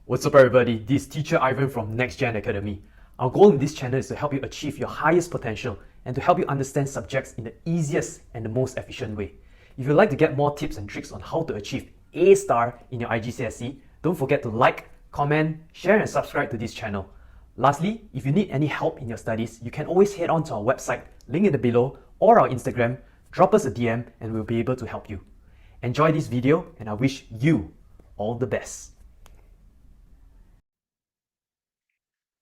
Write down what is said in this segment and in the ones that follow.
What's up everybody, this is Teacher Ivan from NextGen Academy. Our goal in this channel is to help you achieve your highest potential and to help you understand subjects in the easiest and the most efficient way. If you'd like to get more tips and tricks on how to achieve A star in your IGCSE, don't forget to like, comment, share and subscribe to this channel. Lastly, if you need any help in your studies, you can always head on to our website, link in the below, or our Instagram, drop us a DM and we'll be able to help you. Enjoy this video and I wish you all the best.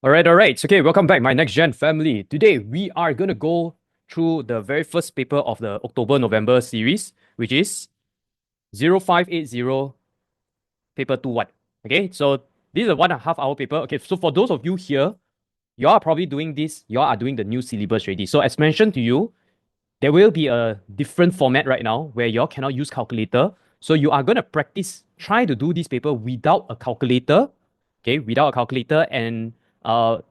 All right. Okay, welcome back, my NextGen family. Today, we are going to go through the very first paper of the October-November series, which is 0580 paper 2-1. Okay, so this is a 1.5 hour paper. Okay, so for those of you here, you are probably doing this, you are doing the new syllabus already. So as mentioned to you, there will be a different format right now where you all cannot use calculator. So you are going to practice, try to do this paper without a calculator. Okay, without a calculator, and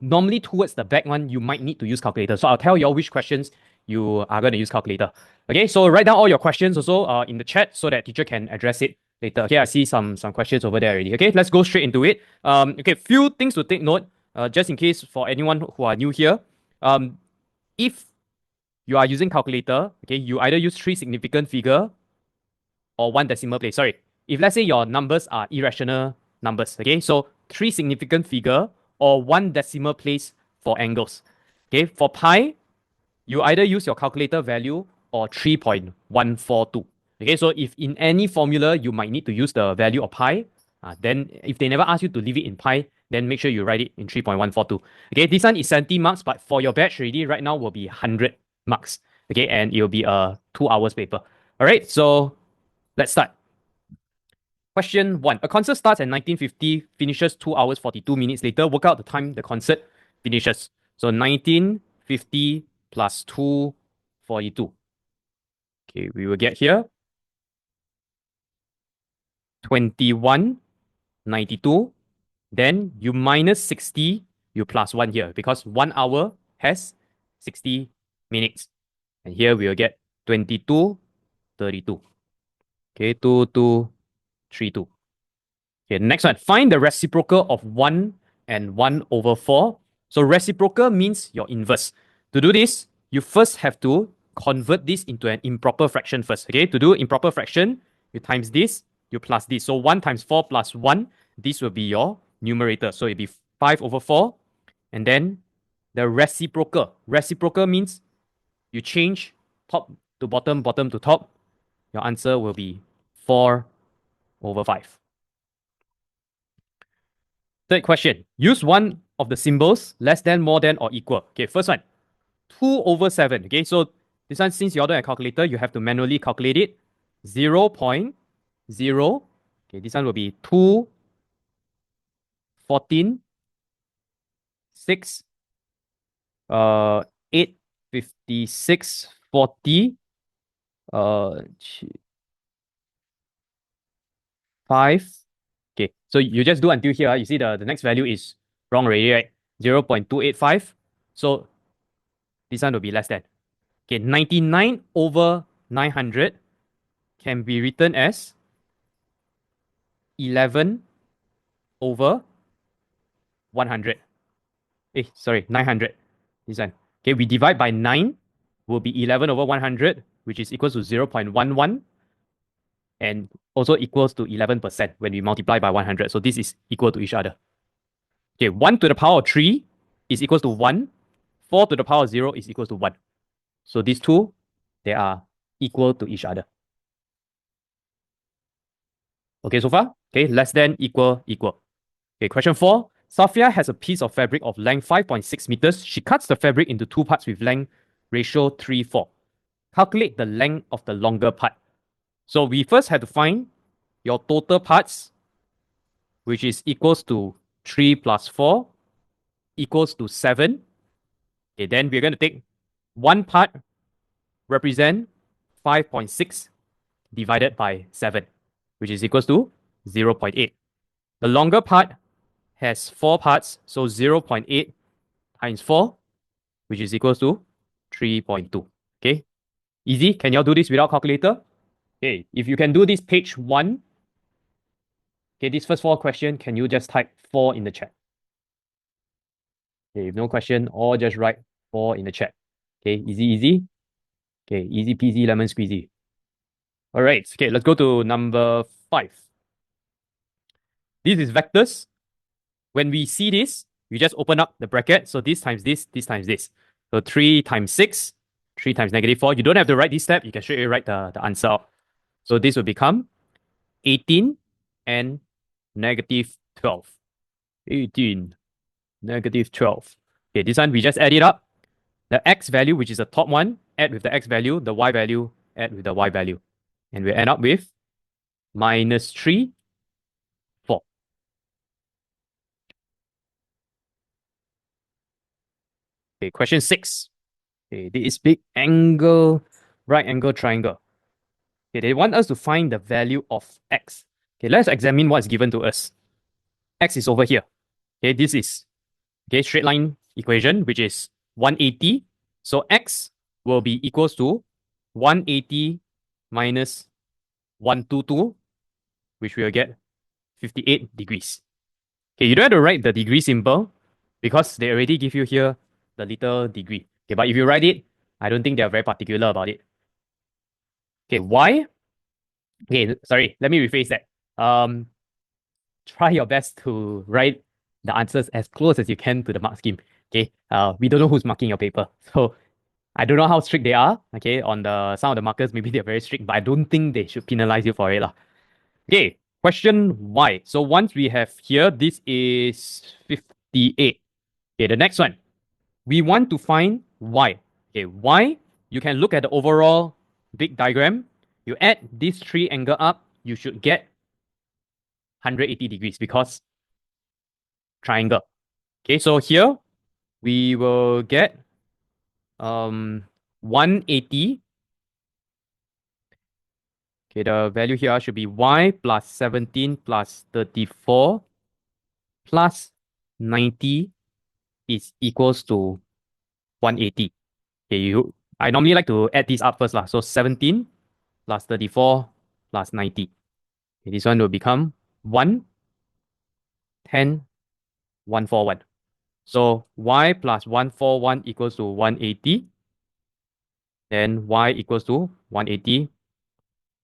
normally towards the back one, you might need to use calculator. So I'll tell you all which questions you are going to use calculator. Okay, so write down all your questions also in the chat so that teacher can address it later. Okay, I see some questions over there already. Okay, let's go straight into it. Okay, few things to take note, just in case for anyone who are new here. If you are using calculator, okay, you either use 3 significant figure or 1 decimal place. Sorry, if let's say your numbers are irrational numbers, okay, so 3 significant figure or 1 decimal place for angles. Okay, for pi, you either use your calculator value or 3.142. Okay, so if in any formula you might need to use the value of pi, then if they never ask you to leave it in pi, then make sure you write it in 3.142. Okay, this one is 70 marks, but for your batch already right now will be 100 marks. Okay, and it will be a 2 hours paper. All right, so let's start. Question 1. A concert starts at 1950, finishes 2 hours 42 minutes later. Work out the time the concert finishes. So 1950 plus 242. Okay, we will get here 2192. Then you minus 60, you plus 1 here because 1 hour has 60 minutes. And here we will get 2232. Okay, 2232. Okay, next one. Find the reciprocal of 1 and 1/4. So reciprocal means your inverse. To do this, you first have to convert this into an improper fraction first. Okay, to do improper fraction, you times this, you plus this. So 1 times 4 plus 1, this will be your numerator. So it'll be 5/4. And then the reciprocal. Reciprocal means you change top to bottom, bottom to top. Your answer will be 4/5. Third question. Use one of the symbols, less than, more than, or equal. Okay, first one. 2/7. Okay, so this one, since you order a calculator, you have to manually calculate it. 0.0. Okay, this one will be 2, 14, 6, 8, 56, 40, 5. Okay, so you just do until here. You see the next value is wrong already, right? 0.285. So this one will be less than. Okay, 99/900 can be written as 11/100. Sorry, 900. This one. Okay, we divide by 9, will be 11/100, which is equals to 0.11. And also equals to 11% when we multiply by 100. So this is equal to each other. Okay, 1 to the power of 3 is equals to 1. 4 to the power of 0 is equals to 1. So these two, they are equal to each other. Okay, so far? Okay, less than, equal, equal. Okay, question 4. Safia has a piece of fabric of length 5.6 meters. She cuts the fabric into 2 parts with length ratio 3:4. Calculate the length of the longer part. So we first have to find your total parts, which is equals to 3 plus 4 equals to 7. Okay, then we're going to take one part represent 5.6 divided by 7, which is equals to 0.8. The longer part has 4 parts, so 0.8 times 4, which is equals to 3.2. Okay, easy. Can y'all do this without calculator? Okay, if you can do this page 1, Okay, this first 4 question, can you just type 4 in the chat? Okay, if no question, or just write 4 in the chat. Okay, easy. Okay, easy peasy lemon squeezy. All right, okay, let's go to number 5. This is vectors. When we see this, we just open up the bracket. So this times this times this. So 3 times 6, 3 times -4. You don't have to write this step. You can straight away write the answer out. So this will become 18 and -12. 18, -12. Okay, this one we just add it up. The x value, which is the top one, add with the x value, the y value, add with the y value. And we end up with -3, 4. Okay, question 6. Okay, this is big angle, right angle triangle. Okay, they want us to find the value of x. Okay, let's examine what's given to us. X is over here. Okay, this is straight line equation, which is 180. So x will be equals to 180 minus 122, which we'll get 58 degrees. Okay, you don't have to write the degree symbol because they already give you here the little degree. Okay, but if you write it, I don't think they're very particular about it. Okay, y. Okay, sorry, let me rephrase that. Try your best to write the answers as close as you can to the mark scheme. Okay, we don't know who's marking your paper, so I don't know how strict they are. Okay, on the some of the markers, maybe they're very strict, but I don't think they should penalize you for it, lah. Okay, question y. So once we have here, this is 58. Okay, the next one, we want to find y. Okay, y, you can look at the overall big diagram. You add these 3 angle up, you should get 180 degrees because triangle. Okay, so here we will get 180. Okay, the value here should be y plus 17 plus 34 plus 90 is equals to 180. Okay, I normally like to add these up first lah. So 17 plus 34 plus 90. Okay, this one will become 1, 10, 141. So y plus 141 equals to 180. Then y equals to 180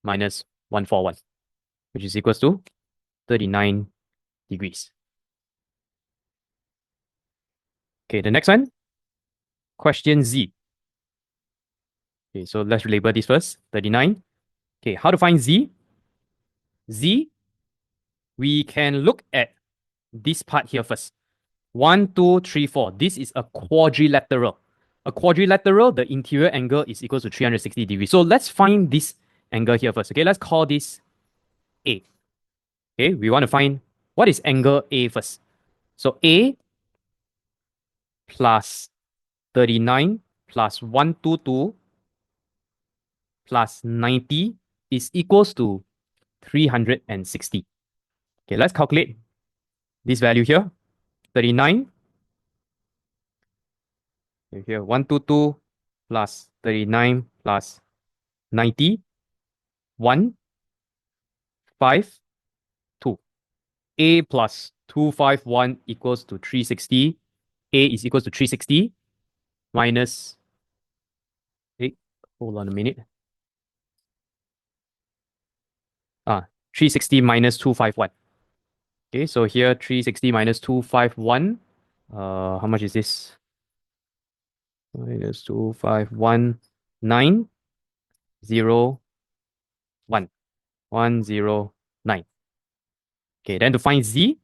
minus 141, which is equals to 39 degrees. Okay, the next one, question Z. Okay, so let's label this first, 39. Okay, how to find Z? Z, we can look at this part here first. 1, 2, 3, 4. This is a quadrilateral. A quadrilateral, the interior angle is equal to 360 degrees. So let's find this angle here first. Okay, let's call this A. Okay, we want to find what is angle A first. So A plus 39 plus 122 plus 90 is equals to 360. Okay, let's calculate this value here. 39. Okay, here 122 plus 39 plus 90. 1, 5, 2. A plus 251 equals to 360. A is equals to 360 minus, hold on a minute. 360 minus 251. Okay, so here 360 minus 251. How much is this? Minus 251, 9, 0, 1, 1, 0, 9. Okay, then to find Z,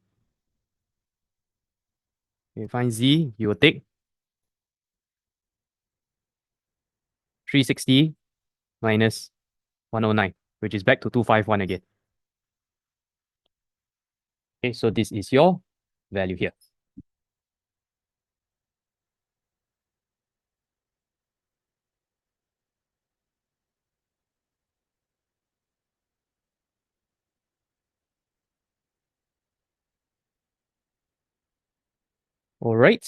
you will take 360 minus 109, which is back to 251 again. Okay, so this is your value here. All right.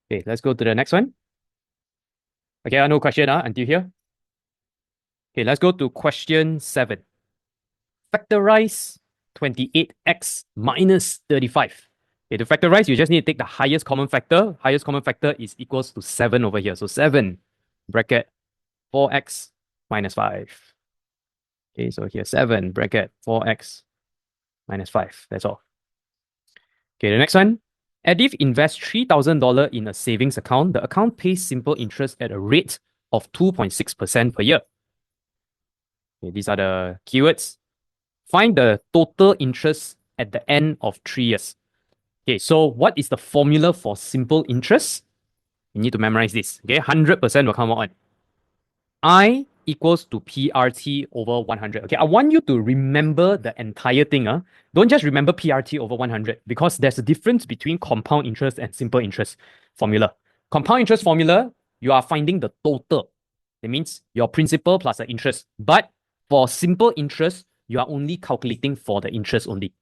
Okay, let's go to the next one. Okay, no question until here. Okay, let's go to question 7. Factorize 28x minus 35. Okay, to factorize, you just need to take the highest common factor. Highest common factor is equals to 7 over here. So 7 bracket 4x minus 5. Okay, so here 7 bracket 4x minus 5. That's all. Okay, the next one. Edith invests $3,000 in a savings account. The account pays simple interest at a rate of 2.6% per year. Okay, these are the keywords. Find the total interest at the end of 3 years. Okay, so what is the formula for simple interest? You need to memorize this. Okay, 100% will come out. I equals to PRT over 100. Okay, I want you to remember the entire thing. Don't just remember PRT over 100 because there's a difference between compound interest and simple interest formula. Compound interest formula, you are finding the total. That means your principal plus the interest. But for simple interest, you are only calculating for the interest only.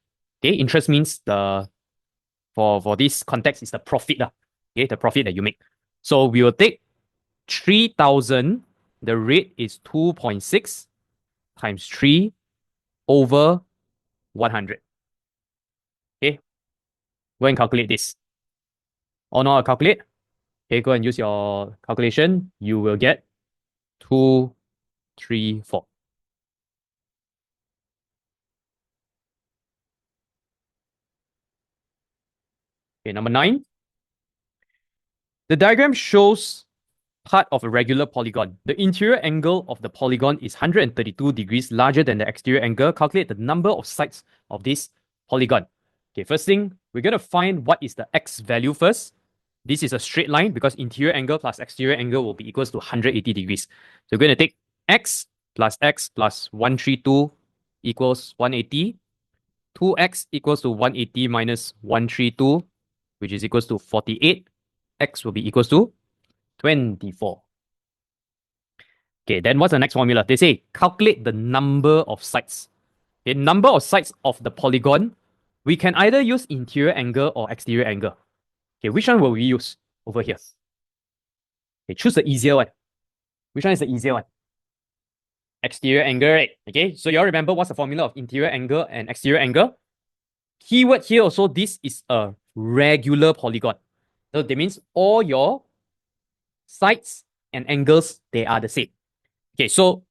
Okay, interest means for this context is the profit. Okay, the profit that you make. So we will take 3,000. The rate is 2.6 times 3 over 100. Okay, go and calculate this. Or not calculate. Okay, go and use your calculation. You will get 234. Okay, number 9. The diagram shows part of a regular polygon. The interior angle of the polygon is 132 degrees larger than the exterior angle. Calculate the number of sides of this polygon. Okay, first thing, we're going to find what is the x value first. This is a straight line because interior angle plus exterior angle will be equals to 180 degrees. So we're going to take x plus 132 equals 180. 2x equals to 180 minus 132, which is equals to 48. X will be equals to 24. Okay, then what's the next formula? They say calculate the number of sides. Okay, number of sides of the polygon, we can either use interior angle or exterior angle. Okay, which one will we use over here? Okay, choose the easier one. Which one is the easier one? Exterior angle, right? Okay, so you all remember what's the formula of interior angle and exterior angle? Keyword here also, this is a regular polygon. So that means all your sides and angles, they are the same. Okay, so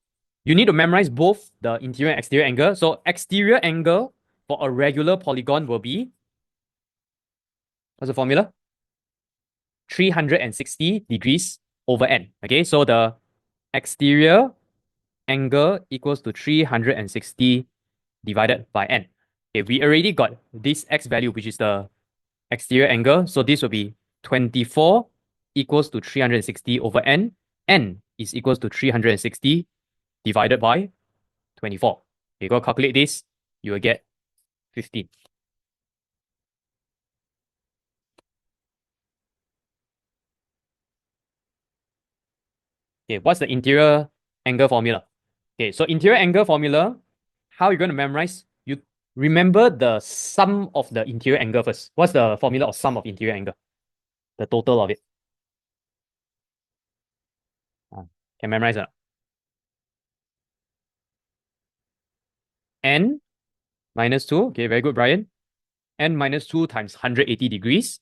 you need to memorize both the interior and exterior angle. So exterior angle for a regular polygon will be, what's the formula? 360 degrees over n. Okay, so the exterior angle equals to 360 divided by n. Okay, we already got this x value, which is the exterior angle. So this will be 24 equals to 360 over n. N is equals to 360 divided by 24. You go calculate this, you will get 15. Okay, what's the interior angle formula? Okay, so interior angle formula, how you're going to memorize? You remember the sum of the interior angle first. What's the formula of sum of interior angle? The total of it. Can memorize it? N minus 2. Okay, very good, Brian. N minus 2 times 180 degrees.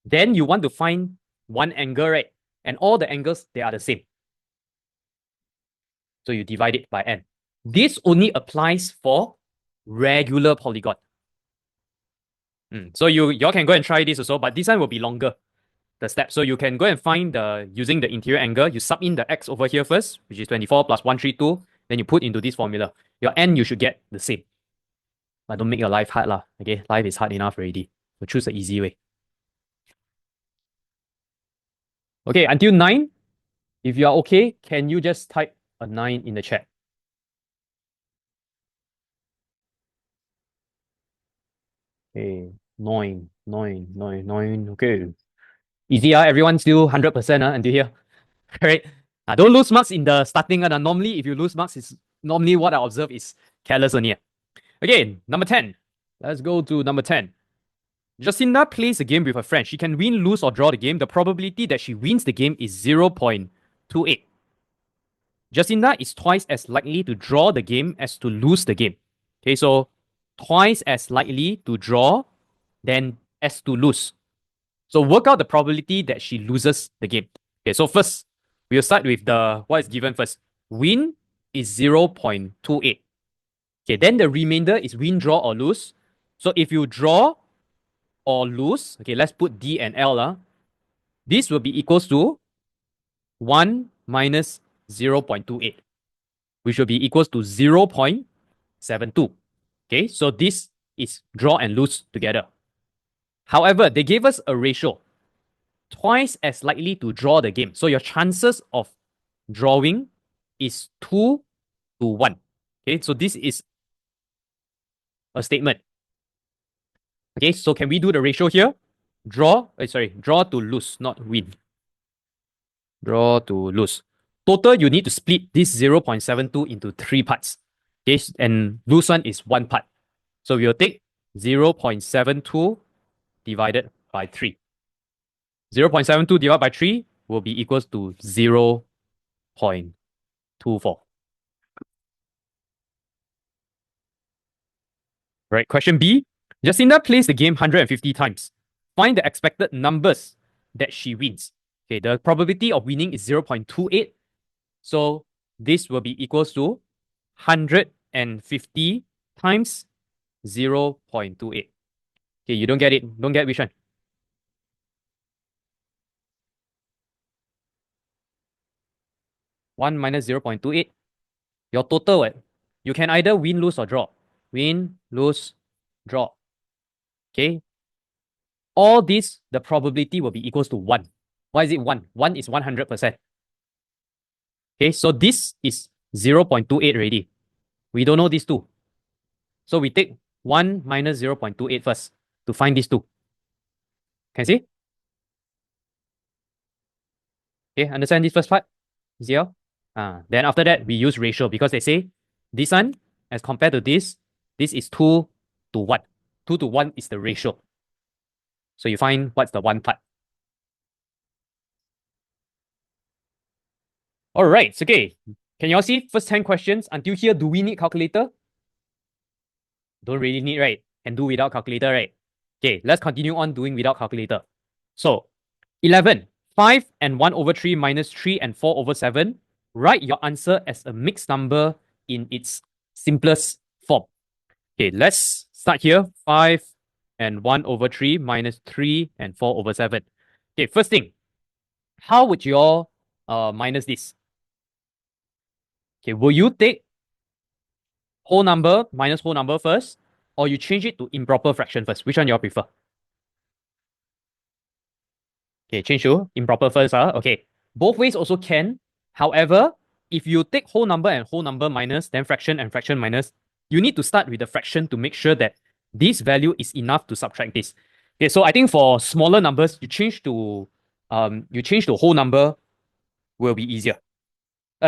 Then you want to find one angle, right? And all the angles, they are the same. So you divide it by n. This only applies for regular polygon. So you can go and try this also, but this one will be longer, the step. So you can go and find using the interior angle, you sub in the x over here first, which is 24 plus 132, then you put into this formula. Your n, you should get the same. But don't make your life hard lah. Okay, life is hard enough already. So choose the easy way. Okay, until 9. If you are okay, can you just type a 9 in the chat? Okay, 9. Okay. Easy, everyone still 100% until here. Right? Don't lose marks in the starting. Normally, if you lose marks, it's normally what I observe is careless only. Okay, number 10. Let's go to number 10. Jacinda plays a game with her friend. She can win, lose, or draw the game. The probability that she wins the game is 0.28. Jacinda is twice as likely to draw the game as to lose the game. Okay, so twice as likely to draw than as to lose. So work out the probability that she loses the game. Okay, so first, we'll start with the what is given first. Win is 0.28. Okay, then the remainder is win, draw, or lose. So if you draw or lose, okay, let's put D and L. This will be equals to 1 minus 0.28, which will be equals to 0.72. Okay, so this is draw and lose together. However, they gave us a ratio, twice as likely to draw the game. So your chances of drawing is 2 to 1. Okay, so this is a statement. Okay, so can we do the ratio here? Draw to lose, not win. Draw to lose. Total, you need to split this 0.72 into 3 parts. Okay, and lose one is 1 part. So we'll take 0.72 divided by 3. 0.72 divided by 3 will be equals to 0.24. Right, question B. Jacinda plays the game 150 times. Find the expected numbers that she wins. Okay, the probability of winning is 0.28. So this will be equals to 150 times 0.28. Okay, you don't get it. Don't get which one? 1 minus 0.28. Your total, what? You can either win, lose, or draw. Win, lose, draw. Okay. All this, the probability will be equals to 1. Why is it 1? 1 is 100%. Okay, so this is 0.28 already. We don't know these two. So we take 1 minus 0.28 first to find these two. Can you see? Okay, understand this first part? Easier? Then after that, we use ratio because they say this one, as compared to this is 2 to 1. 2 to 1 is the ratio. So you find what's the 1 part. All right, okay. Can you all see first 10 questions? Until here, do we need calculator? Don't really need, right? Can do without calculator, right? Okay, let's continue on doing without calculator. So 11, 5 and 1 over 3 minus 3 and 4 over 7. Write your answer as a mixed number in its simplest form. Okay, let's start here. 5 and 1 over 3 minus 3 and 4 over 7. Okay, first thing, how would you all minus this? Okay, will you take whole number minus whole number first, or you change it to improper fraction first? Which one you all prefer? Okay, change to improper first. Okay, both ways also can. However, if you take whole number and whole number minus, then fraction and fraction minus, you need to start with the fraction to make sure that this value is enough to subtract this. Okay, so I think for smaller numbers, you change to whole number will be easier.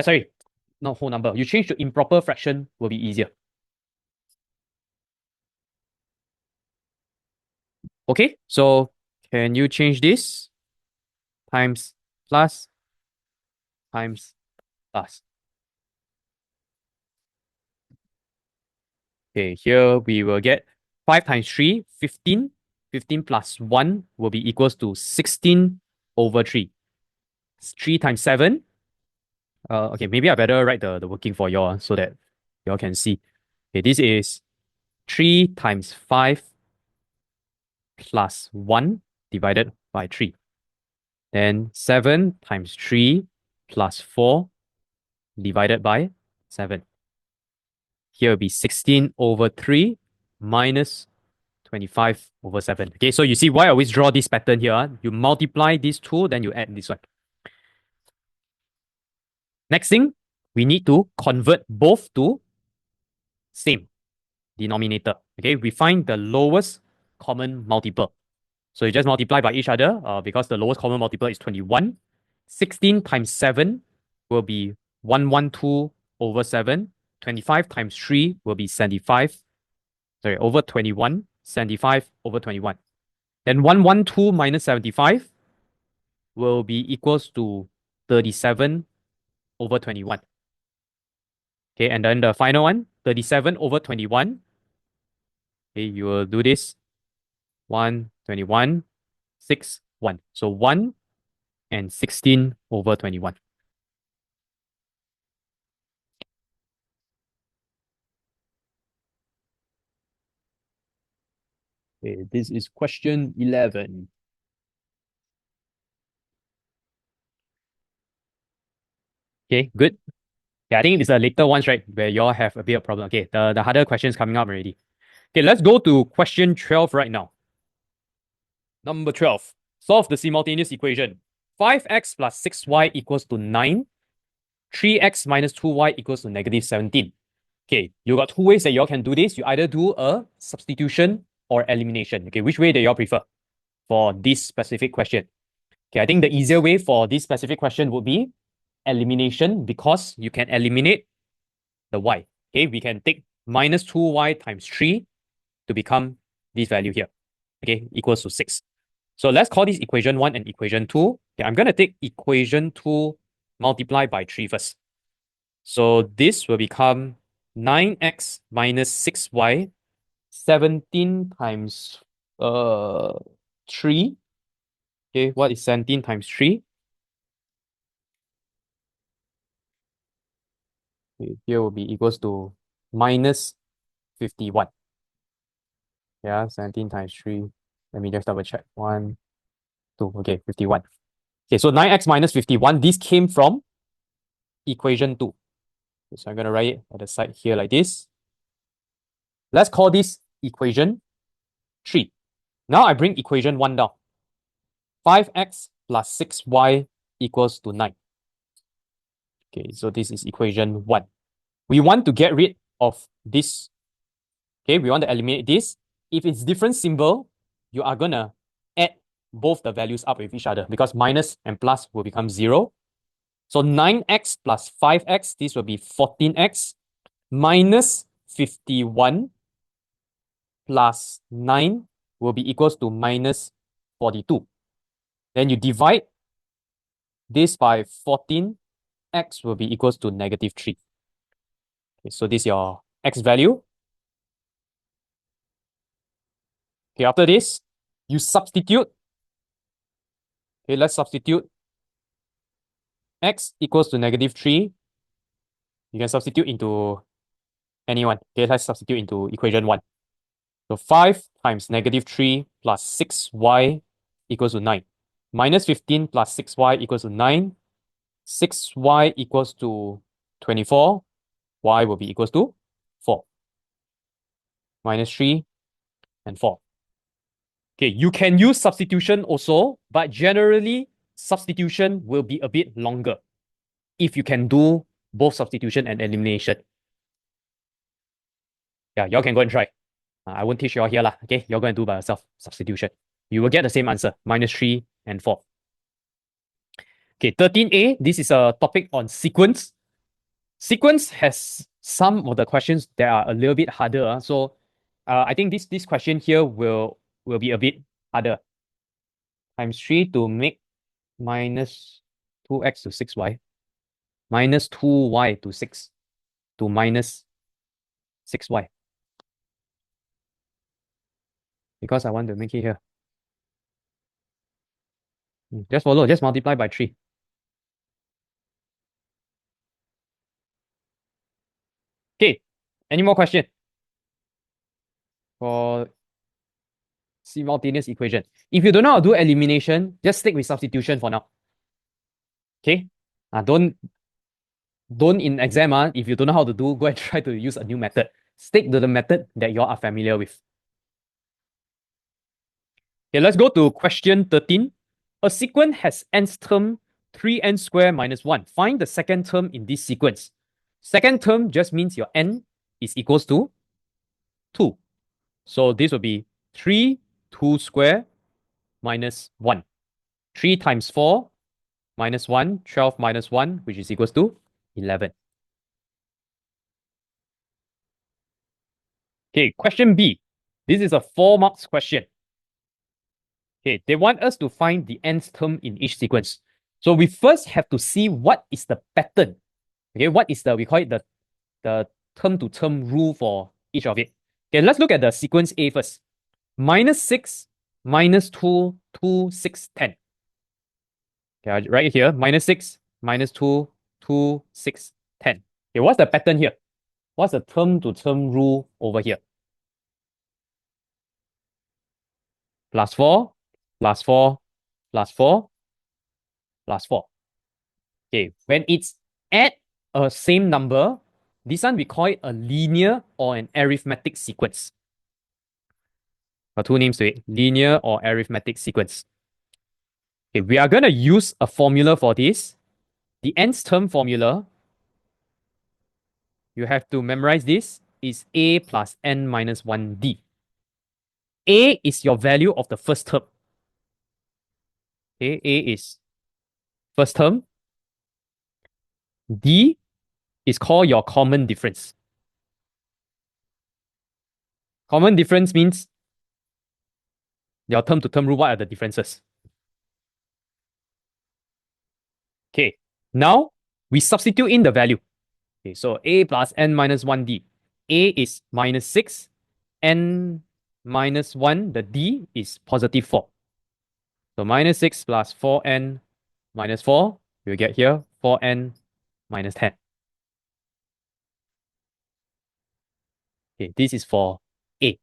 Sorry, not whole number. You change to improper fraction will be easier. Okay, so can you change this? Times plus times plus. Okay, here we will get 5 times 3, 15. 15 plus 1 will be equals to 16 over 3. 3 times 7. Okay, maybe I better write the working for y'all so that y'all can see. Okay, this is 3 times 5 plus 1 divided by 3. Then 7 times 3 plus 4 divided by 7. Here will be 16 over 3 minus 25 over 7. Okay, so you see why I always draw this pattern here. You multiply these two, then you add this one. Next thing, we need to convert both to same denominator. Okay, we find the lowest common multiple. So you just multiply by each other because the lowest common multiple is 21. 16 times 7 will be 112 over 7. 25 times 3 will be 75. Sorry, over 21. 75 over 21. Then 112 minus 75 will be equals to 37 over 21. Okay, and then the final one, 37 over 21. Okay, you will do this 1, 21, 6, 1. So 1 and 16 over 21. Okay, this is question 11. Okay, good. Yeah, I think it's the later ones, right, where you all have a bit of problem. Okay, the harder questions coming up already. Okay, let's go to question 12 right now. Number 12. Solve the simultaneous equation. 5x plus 6y equals to 9. 3x minus 2y equals to negative 17. Okay, you got two ways that y'all can do this. You either do a substitution or elimination. Okay, which way do y'all prefer for this specific question? Okay, I think the easier way for this specific question would be elimination, because you can eliminate the y. Okay, we can take minus 2y times 3 to become this value here. Okay, equals to 6. So let's call this equation 1 and equation 2. Okay, I'm going to take equation 2 multiplied by 3 first. So this will become 9x minus 6y, 17 times 3. Okay, what is 17 times 3? Okay, here will be equals to minus 51. Yeah, 17 times 3. Let me just double check. 1, 2. Okay, 51. Okay, so 9x minus 51, this came from equation 2. So I'm going to write it at the side here like this. Let's call this equation 3. Now I bring equation 1 down. 5x plus 6y equals to 9. Okay, so this is equation 1. We want to get rid of this. Okay, we want to eliminate this. If it's different symbol, you are going to add both the values up with each other, because minus and plus will become 0. So 9x plus 5x, this will be 14x, minus 51 plus 9 will be equals to minus 42. Then you divide this by 14, x will be equals to negative 3. Okay, so this is your x value. Okay, after this, you substitute. Okay, let's substitute x equals to negative 3. You can substitute into anyone. Okay, let's substitute into equation 1. So 5 times negative 3 plus 6y equals to 9. Minus 15 plus 6y equals to 9. 6y equals to 24. Y will be equals to 4. Minus 3 and 4. Okay, you can use substitution also, but generally substitution will be a bit longer if you can do both substitution and elimination. Yeah, y'all can go and try. I won't teach y'all here lah. Okay, you're going to do by yourself substitution. You will get the same answer, minus 3 and 4. Okay, 13a, this is a topic on sequence. Sequence has some of the questions that are a little bit harder. So I think this question here will be a bit harder. Times 3 to make minus 2x to 6y, minus 2y to 6 to minus 6y. Because I want to make it here. Just follow, just multiply by 3. Okay, any more question for simultaneous equation? If you don't know how to do elimination, just stick with substitution for now. Okay, don't in exam, if you don't know how to do, go and try to use a new method. Stick to the method that you all are familiar with. Okay, let's go to question 13. A sequence has nth term 3n squared minus 1. Find the second term in this sequence. Second term just means your n is equals to 2. So this will be 3, 2 squared minus 1. 3 times 4 minus 1, 12 minus 1, which is equals to 11. Okay, question B. This is a 4 marks question. Okay, they want us to find the nth term in each sequence. So we first have to see what is the pattern. Okay, what is the, we call it the the term-to-term rule for each of it. Okay, let's look at the sequence A first. -6, -2, 2, 6, 10. Okay, right here, -6, -2, 2, 6, 10. Okay, what's the pattern here? What's the term-to-term rule over here? +4, +4, +4, +4. Okay, when it's at a same number, this one we call it a linear or an arithmetic sequence. Got two names to it, linear or arithmetic sequence. Okay, we are going to use a formula for this. The nth term formula, you have to memorize this, is a plus n minus 1d. A is your value of the first term. Okay, A is first term. D is called your common difference. Common difference means your term-to-term rule, what are the differences? Okay, now we substitute in the value. Okay, so a plus n minus 1d. A is -6, n minus 1, the d is +4. So -6 plus 4n minus 4, you'll get here 4n minus 10. Okay, this is for A.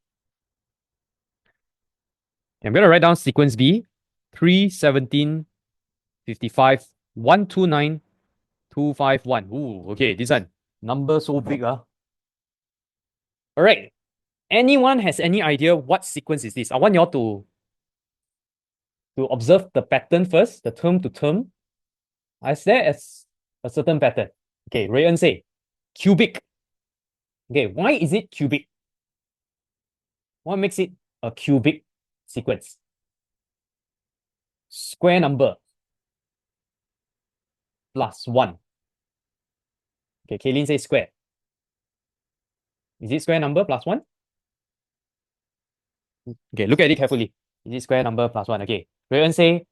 I'm going to write down sequence B, 3, 17, 55, 129, 251. Ooh, okay, this one, number so big. All right, anyone has any idea what sequence is this? I want you all to observe the pattern first, the term to term. Is there a certain pattern? Okay, Rayan say, cubic. Okay, why is it cubic? What makes it a cubic sequence? Square number +1. Okay, Kaylin says square. Is it square number +1? Okay, look at it carefully. Is it square number +1? Okay, Rayan say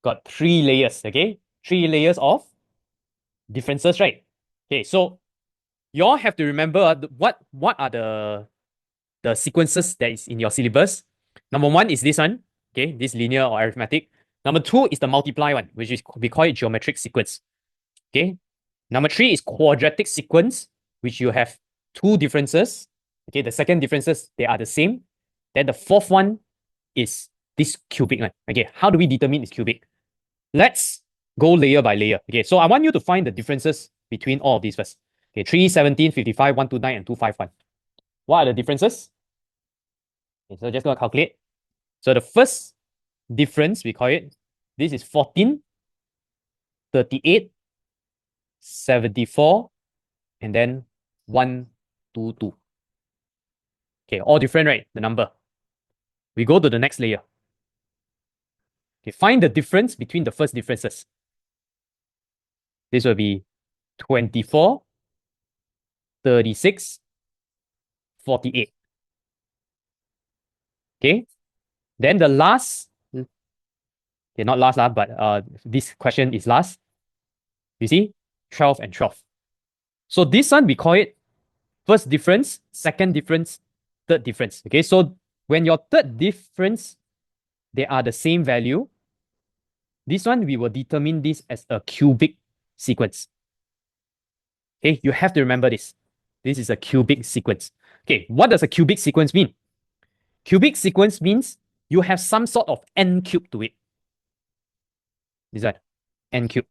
got 3 layers. Okay, 3 layers of differences, right? Okay, so you all have to remember what are the sequences that is in your syllabus. Number 1 is this one, okay, this linear or arithmetic. Number 2 is the multiply one, which is we call it geometric sequence. Okay. Number 3 is quadratic sequence, which you have 2 differences. Okay, the second differences, they are the same. Then the fourth one is this cubic one. Okay, how do we determine it's cubic? Let's go layer by layer. Okay, so I want you to find the differences between all of these first. Okay, 3, 17, 55, 129, and 251. What are the differences? Okay, so just going to calculate. So the first difference, we call it, this is 14, 38, 74, and then 122. Okay, all different, right? The number. We go to the next layer. Okay, find the difference between the first differences. This will be 24, 36, 48. Okay, then the last, okay, not last, but this question is last. You see, 12 and 12. So this one, we call it first difference, second difference, third difference. Okay, so when your third difference, they are the same value, this one, we will determine this as a cubic sequence. Okay, you have to remember this. This is a cubic sequence. Okay, what does a cubic sequence mean? Cubic sequence means you have some sort of n cube to it. This one, n cube.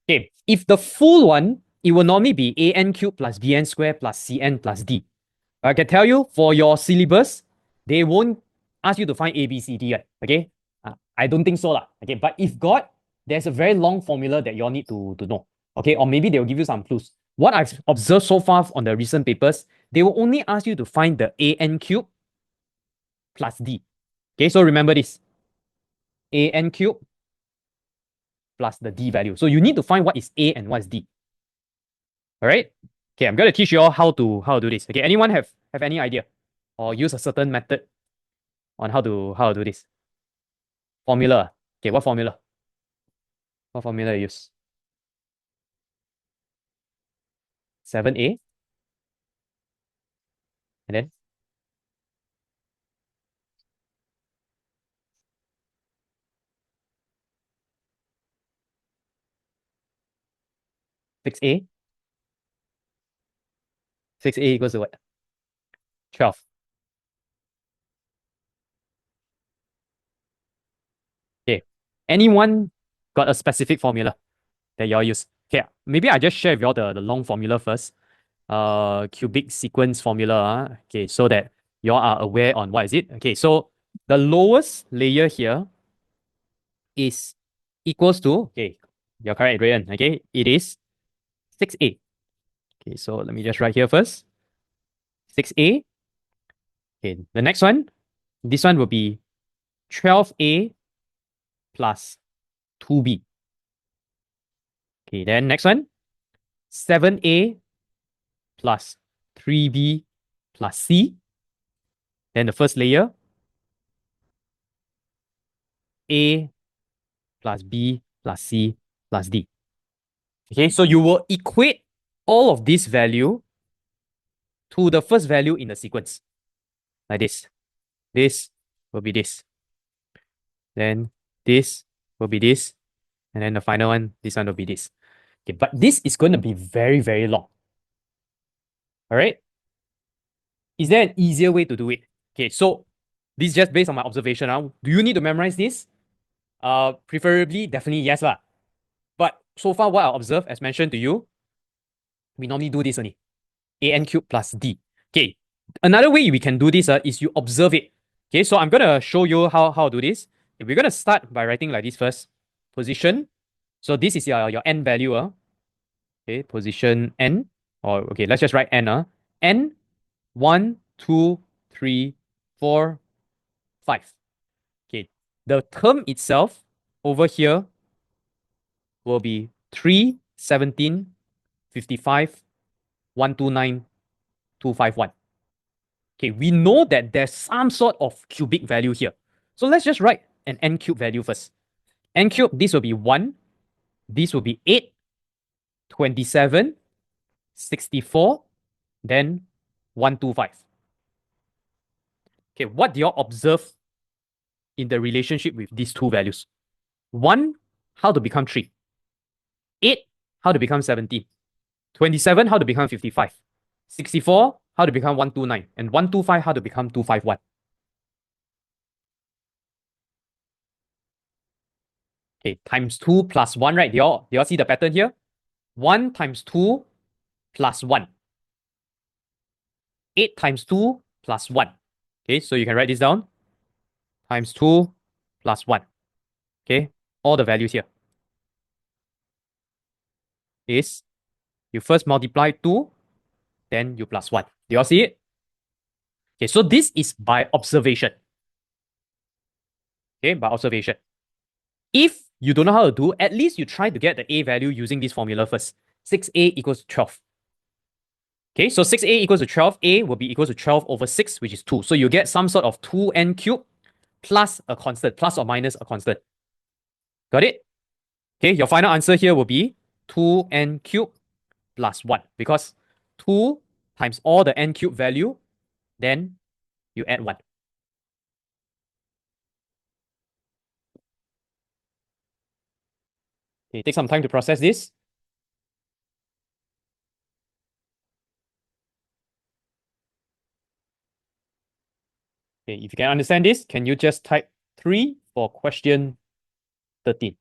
Okay, if the full one, it will normally be an cube plus bn square plus cn plus d. I can tell you, for your syllabus, they won't ask you to find a, b, c, d, right? Okay, I don't think so. Okay, but if got, there's a very long formula that you all need to know. Okay, or maybe they'll give you some clues. What I've observed so far on the recent papers, they will only ask you to find the an cube plus d. Okay, so remember this. An cube plus the d value. So you need to find what is a and what is d. All right. Okay, I'm going to teach you all how to do this. Okay, anyone have any idea or use a certain method on how to do this? Formula. Okay, what formula? What formula you use? 7a? And then 6a. 6a equals to what? 12. Okay. Anyone got a specific formula that y'all use? Okay, maybe I just share with y'all the long formula first. Cubic sequence formula. Okay, so that y'all are aware on what is it. Okay, so the lowest layer here is equals to, okay, you're correct, Rayan. Okay, it is 6a. Okay, so let me just write here first. 6a. Okay, the next one, this one will be 12a plus 2b. Okay, then next one, 7a plus 3b plus c. Then the first layer, a plus b plus c plus d. Okay, so you will equate all of this value to the first value in the sequence. Like this. This will be this. Then this will be this. And then the final one, this one will be this. Okay, but this is going to be very, very long. All right. Is there an easier way to do it? Okay, so this is just based on my observation. Do you need to memorize this? Preferably, definitely yes lah. But so far, what I observed, as mentioned to you, we normally do this only. An cubed plus d. Okay, another way we can do this is you observe it. Okay, so I'm gonna show you how to do this. We're gonna start by writing like this first. Position. So this is your n value. Okay, position n. Or okay, let's just write n. N 1, 2, 3, 4, 5. Okay, the term itself over here will be 3, 17, 55, 129, 251. Okay, we know that there's some sort of cubic value here. So let's just write an n cube value first. N cube, this will be 1, this will be 8, 27, 64, then 125. Okay, what do you observe in the relationship with these two values? 1, how to become 3. 8, how to become 17. 27, how to become 55. 64, how to become 129. And 125, how to become 251. Okay, times 2 plus 1, right? Do y'all see the pattern here? 1 times 2 plus 1. 8 times 2 plus 1. Okay, so you can write this down. Times 2 plus 1. Okay, all the values here is you first multiply 2, then you plus 1. Do y'all see it? Okay, so this is by observation. Okay, by observation. If you don't know how to do, at least you try to get the a value using this formula first. 6a equals 12. Okay, so 6a equals to 12. A will be equal to 12 over 6, which is 2. So you get some sort of 2n cubed plus a constant, plus or minus a constant. Got it? Okay, your final answer here will be 2n cubed plus 1, because 2 times all the n cubed value, then you add 1. Okay, take some time to process this. Okay, if you can understand this, can you just type 3 for question 13?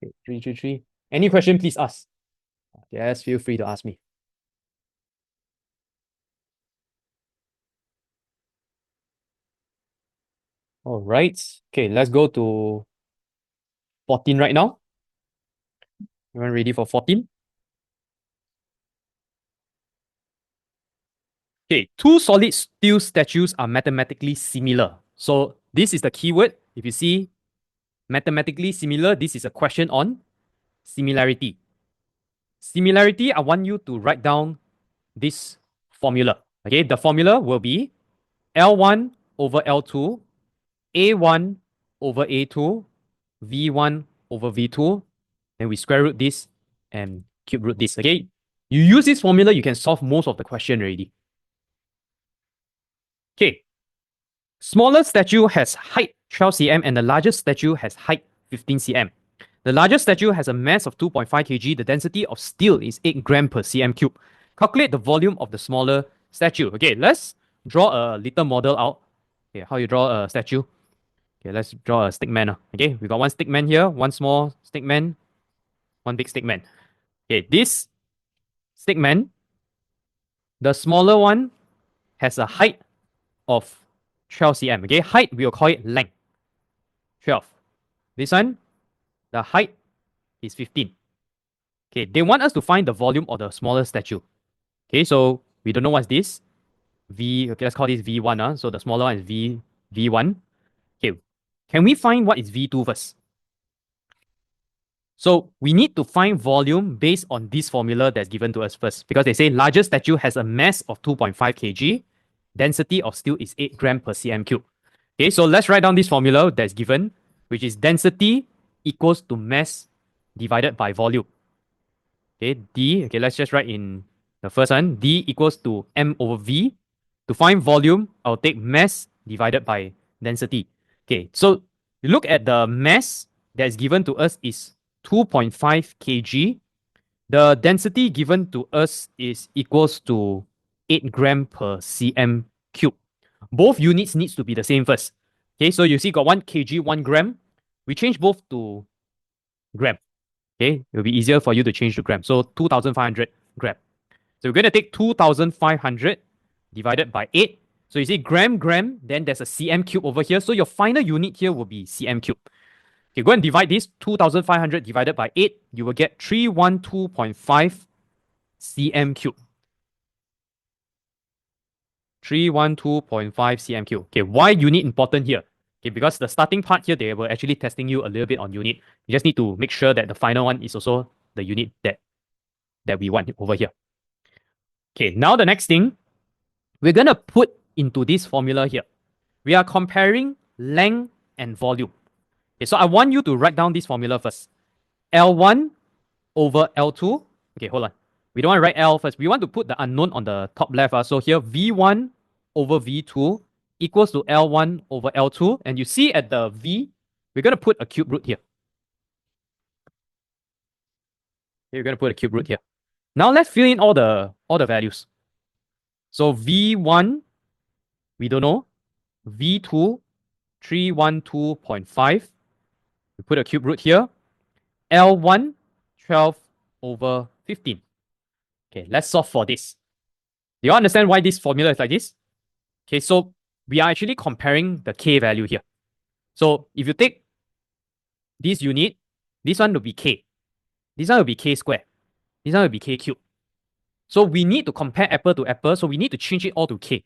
Okay, 333. Any question, please ask. Just feel free to ask me. All right. Okay, let's go to 14 right now. Everyone ready for 14? Okay, two solid steel statues are mathematically similar. So this is the keyword. If you see mathematically similar, this is a question on similarity. Similarity, I want you to write down this formula. Okay, the formula will be L1 over L2, A1 over A2, V1 over V2. Then we square root this and cube root this, okay? You use this formula, you can solve most of the question already. Okay. Smaller statue has height 12 cm and the largest statue has height 15 cm. The largest statue has a mass of 2.5 kg. The density of steel is 8 gram per cm cube. Calculate the volume of the smaller statue. Okay, let's draw a little model out. Okay, how you draw a statue? Okay, let's draw a stick man. Okay, we got one stick man here, one small stick man, one big stick man. Okay, this stick man, the smaller one has a height of 12 cm. Okay, height, we'll call it length. 12. This one, the height is 15. Okay, they want us to find the volume of the smaller statue. Okay, so we don't know what's this. Okay, let's call this V1. So the smaller one is V1. Okay, can we find what is V2 first? So we need to find volume based on this formula that's given to us first, because they say largest statue has a mass of 2.5 kg, density of steel is 8 gram per cm cube. Okay, so let's write down this formula that's given, which is density equals to mass divided by volume. Okay, okay, let's just write in the first one, D equals to M over V. To find volume, I'll take mass divided by density. Okay, so you look at the mass that's given to us is 2.5 kg. The density given to us is equals to 8 gram per cm cube. Both units needs to be the same first. Okay, so you see got 1 kg, 1 gram. We change both to gram. Okay, it will be easier for you to change to gram. So 2,500 gram. So we're going to take 2,500 divided by 8. So you see gram, then there's a cm cube over here. So your final unit here will be cm cube. Okay, go and divide this. 2,500 divided by 8. You will get 312.5 cm cube. 312.5 cm cube. Okay, why unit important here? Okay, because the starting part here, they were actually testing you a little bit on unit. You just need to make sure that the final one is also the unit that we want over here. Okay, now the next thing, we're going to put into this formula here. We are comparing length and volume. Okay, so I want you to write down this formula first. L1 over L2. Okay, hold on. We don't want to write L first. We want to put the unknown on the top left. So here, V1 over V2 equals to L1 over L2. And you see at the V, we're going to put a cube root here. Okay, we're going to put a cube root here. Now let's fill in all the values. So V1, we don't know. V2, 312.5. We put a cube root here. L1, 12 over 15. Okay, let's solve for this. Do you understand why this formula is like this? Okay, so we are actually comparing the k value here. So if you take this unit, this one will be k. This one will be k squared. This one will be k cubed. So we need to compare apple to apple. So we need to change it all to k.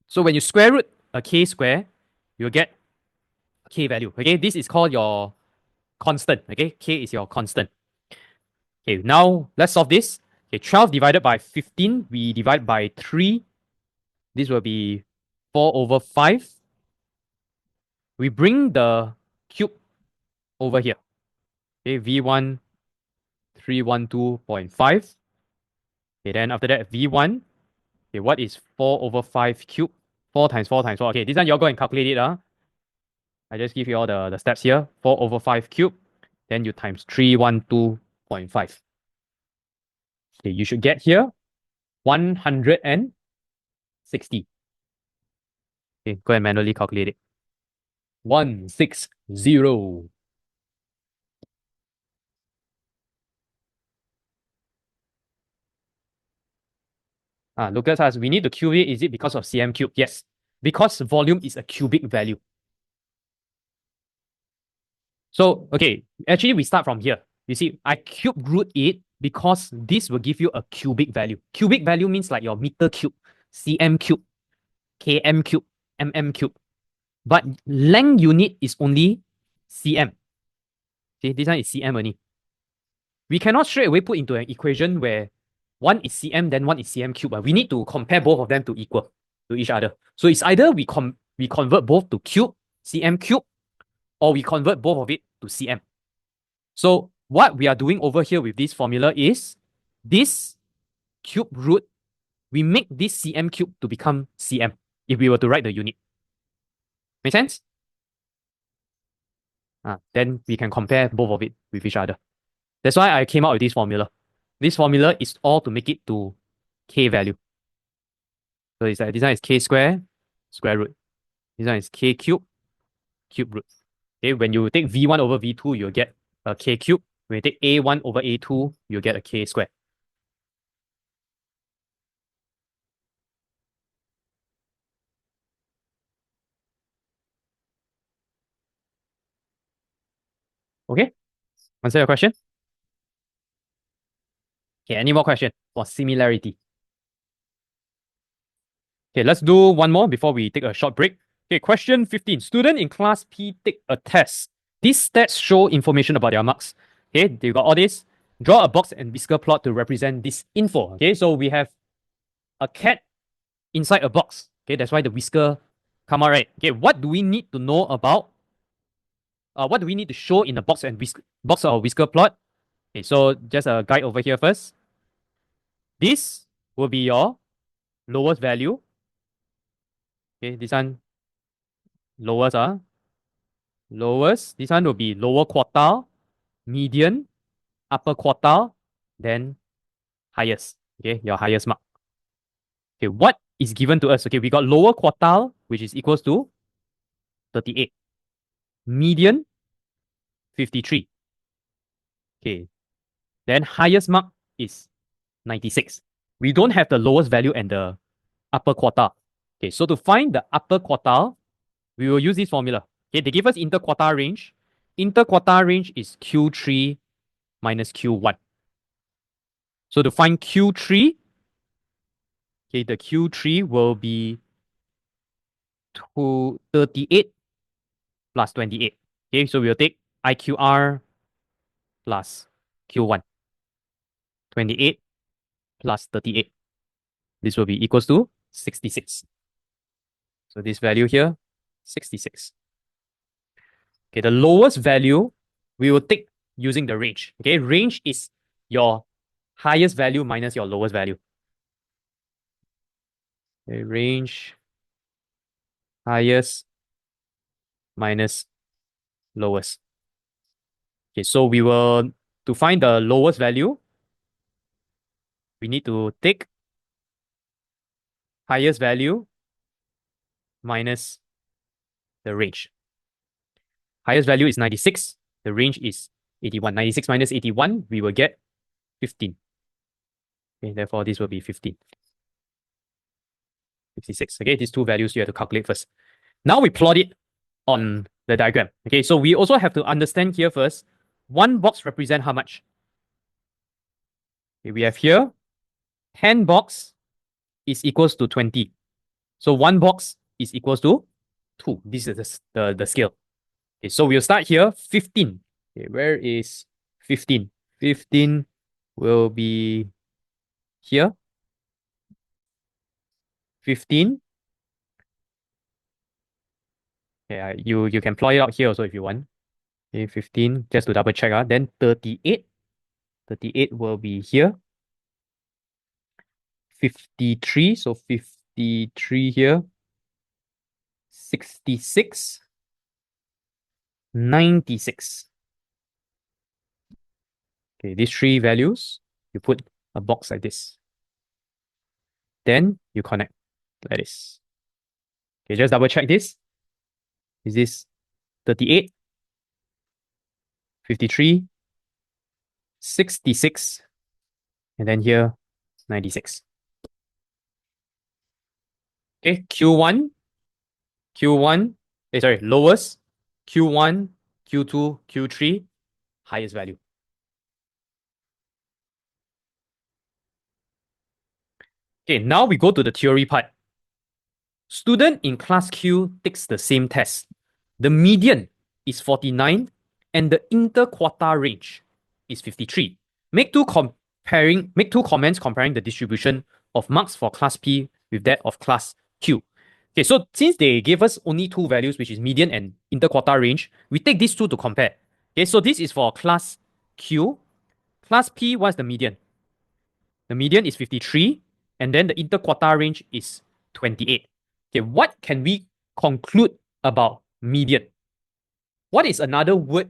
So when you square root a k square, you'll get a k value. Okay, this is called your constant. Okay, k is your constant. Okay, now let's solve this. Okay, 12 divided by 15, we divide by 3. This will be 4 over 5. We bring the cube over here. Okay, V1, 312.5. Okay, then after that, V1. Okay, what is 4 over 5 cube? 4 times 4 times 4. Okay, this one you're going to calculate it. I just give you all the steps here. 4 over 5 cube. Then you times 312.5. Okay, you should get here 160. Okay, go and manually calculate it. 160. Lucas asks, we need to cube it. Is it because of cm cube? Yes, because volume is a cubic value. So, okay, actually we start from here. You see, I cube root it because this will give you a cubic value. Cubic value means like your meter cube, cm cube, km cube, mm cube. But length unit is only cm. Okay, this one is cm only. We cannot straight away put into an equation where one is cm, then one is cm cube. We need to compare both of them to equal. to each other. So it's either we convert both to cube, cm cube, or we convert both of it to cm. So what we are doing over here with this formula is this cube root, we make this cm cube to become cm if we were to write the unit. Make sense? Then we can compare both of it with each other. That's why I came out with this formula. This formula is all to make it to k value. So it's like this one is k square, square root. This one is k cube, cube root. Okay, when you take v1 over v2, you'll get a k cube. When you take a1 over a2, you'll get a k square. Okay, answer your question? Okay, any more question for similarity? Okay, let's do one more before we take a short break. Okay, question 15. Student in class P take a test. These stats show information about their marks. Okay, they got all this. Draw a box and whisker plot to represent this info. Okay, so we have a cat inside a box. Okay, that's why the whisker come out, right? Okay, what do we need to know about? What do we need to show in the box or whisker plot? Okay, so just a guide over here first. This will be your lowest value. Okay, this one lowest. Lowest. This one will be lower quartile, median, upper quartile, then highest. Okay, your highest mark. Okay, what is given to us? Okay, we got lower quartile, which is equals to 38. Median, 53. Okay, then highest mark is 96. We don't have the lowest value and the upper quartile. Okay, so to find the upper quartile, we will use this formula. Okay, they give us interquartile range. Interquartile range is Q3 minus Q1. So to find Q3, okay, the Q3 will be 38 plus 28. Okay, so we'll take IQR plus Q1. 28 plus 38. This will be equals to 66. So this value here, 66. Okay, the lowest value we will take using the range. Okay, range is your highest value minus your lowest value. Okay, range highest minus lowest. Okay, so we will, to find the lowest value, we need to take highest value minus the range. Highest value is 96. The range is 81. 96 minus 81, we will get 15. Okay, therefore this will be 15. 56. Okay, these two values you have to calculate first. Now we plot it on the diagram. Okay, so we also have to understand here first, one box represent how much? Okay, we have here 10 box is equals to 20. So one box is equals to 2. This is the scale. Okay, so we'll start here, 15. Okay, where is 15? 15 will be here. 15. Yeah, you can plot it out here also if you want. Okay, 15, just to double check. Then 38. 38 will be here. 53, so 53 here. 66. 96. Okay, these three values, you put a box like this. Then you connect like this. Okay, just double check this. Is this 38, 53, 66, and then here 96. Okay, Q1, lowest, Q1, Q2, Q3, highest value. Okay, now we go to the theory part. Student in class Q takes the same test. The median is 49 and the interquartile range is 53. Make two comments comparing the distribution of marks for class P with that of class Q. Okay, so since they gave us only two values, which is median and interquartile range, we take these two to compare. Okay, so this is for class Q. Class P, what's the median? The median is 53, and then the interquartile range is 28. Okay, what can we conclude about median? What is another word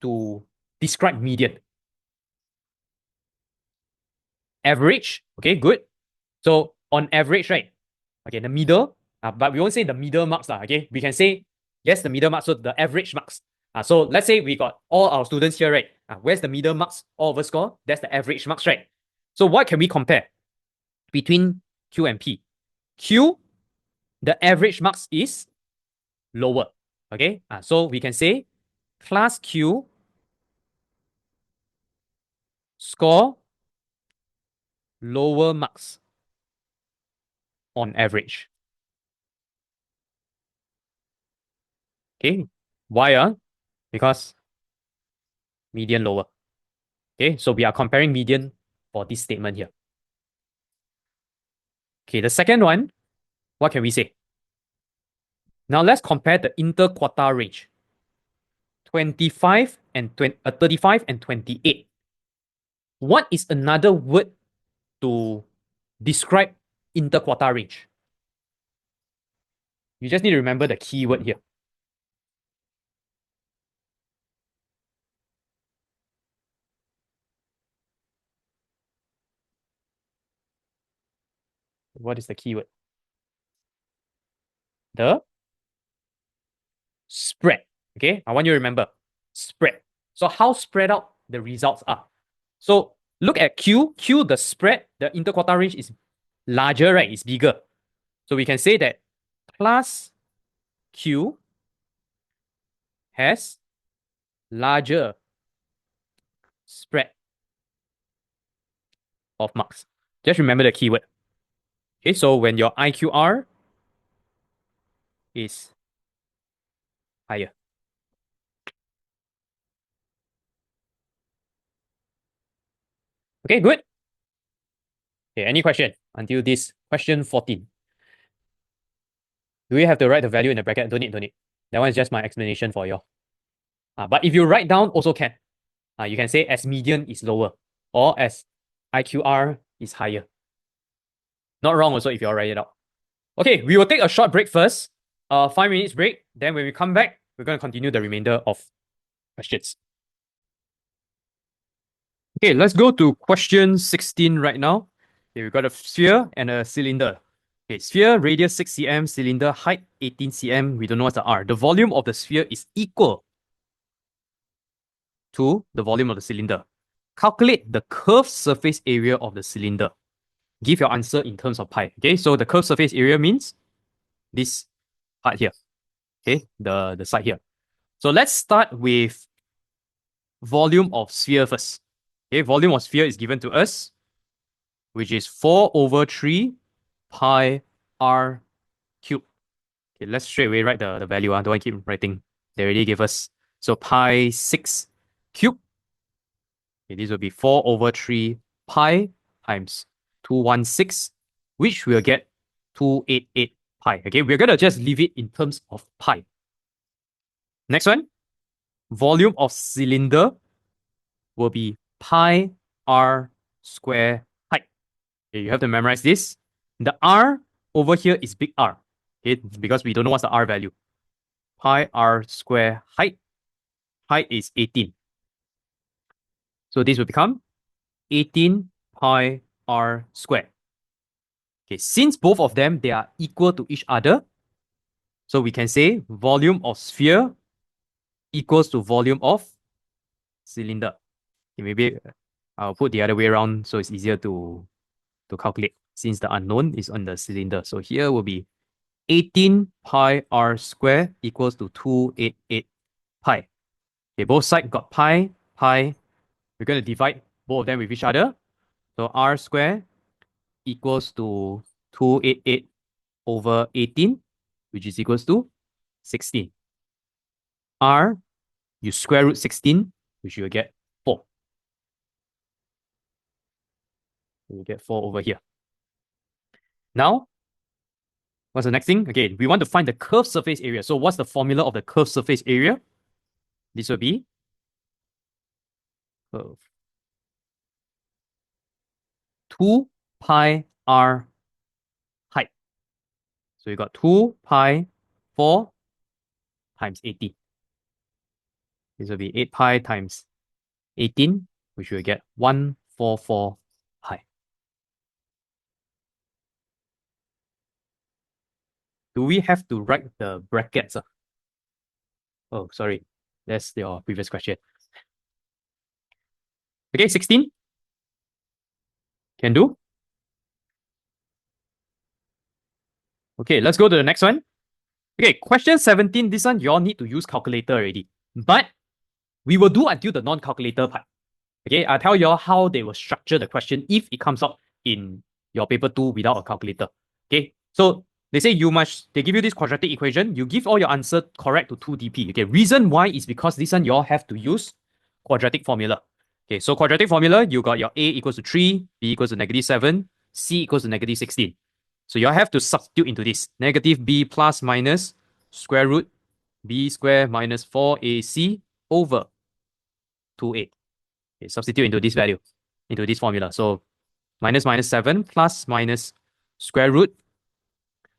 to describe median? Average. Okay, good. So on average, right? Okay, the middle, but we won't say the middle marks, okay? We can say, yes, the middle marks, so the average marks. So let's say we got all our students here, right? Where's the middle marks all over score? That's the average marks, right? So what can we compare between Q and P? Q, the average marks is lower, okay? So we can say class Q score lower marks on average. Okay, why? Because median lower. Okay, so we are comparing median for this statement here. Okay, the second one, what can we say? Now let's compare the interquartile range. 35 and 28. What is another word to describe interquartile range? You just need to remember the key word here. What is the keyword? The spread. Okay, I want you to remember spread. So how spread out the results are. So look at Q. Q, the spread, the interquartile range is larger, right? It's bigger. So we can say that class Q has larger spread of marks. Just remember the keyword. Okay, so when your IQR is higher. Okay, good. Okay, any question until this question 14? Do we have to write the value in the bracket? Don't need. That one is just my explanation for you. But if you write down, also can. You can say as median is lower or as IQR is higher. Not wrong also if you all write it out. Okay, we will take a short break first. 5 minutes break. Then when we come back, we're going to continue the remainder of questions. Okay, let's go to question 16 right now. Okay, we've got a sphere and a cylinder. Okay, sphere, radius 6 cm, cylinder, height 18 cm. We don't know what's the R. The volume of the sphere is equal to the volume of the cylinder. Calculate the curved surface area of the cylinder. Give your answer in terms of pi. Okay, so the curved surface area means this part here. Okay, the side here. So let's start with volume of sphere first. Okay, volume of sphere is given to us, which is 4 over 3 pi r cubed. Okay, let's straight away write the value. Don't want to keep writing. They already gave us. So pi 6 cubed. Okay, this will be 4 over 3 pi times 216, which we'll get 288 pi. Okay, we're going to just leave it in terms of pi. Next one, volume of cylinder will be pi r square height. Okay, you have to memorize this. The r over here is big R. Okay, because we don't know what's the r value. Pi r square height. Height is 18. So this will become 18 pi r square. Okay, since both of them, they are equal to each other, so we can say volume of sphere equals to volume of cylinder. Okay, maybe I'll put the other way around so it's easier to calculate since the unknown is on the cylinder. So here will be 18 pi r square equals to 288 pi. Okay, both sides got pi. We're going to divide both of them with each other. So r square equals to 288 over 18, which is equals to 16. R, you square root 16, which you will get 4. You get 4 over here. Now, What's the next thing? Okay, we want to find the curved surface area. So what's the formula of the curved surface area? This will be curve 2 pi r height. So you got 2 pi 4 times 18. This will be 8 pi times 18, which will get 144 pi. Do we have to write the brackets? Oh, sorry. That's your previous question. Okay, 16. Can do. Okay, let's go to the next one. Okay, question 17. This one, you all need to use calculator already. But we will do until the non-calculator part. Okay, I'll tell you all how they will structure the question if it comes out in your paper 2 without a calculator. Okay, so they say they give you this quadratic equation. You give all your answer correct to 2dp. Okay, reason why is because this one you all have to use quadratic formula. Okay, so quadratic formula, you got your a equals to 3, b equals to -7, c equals to -16. So you all have to substitute into this. Negative b plus minus square root b squared minus 4ac over 2a. Okay, substitute into this value, into this formula. So minus 7 plus minus square root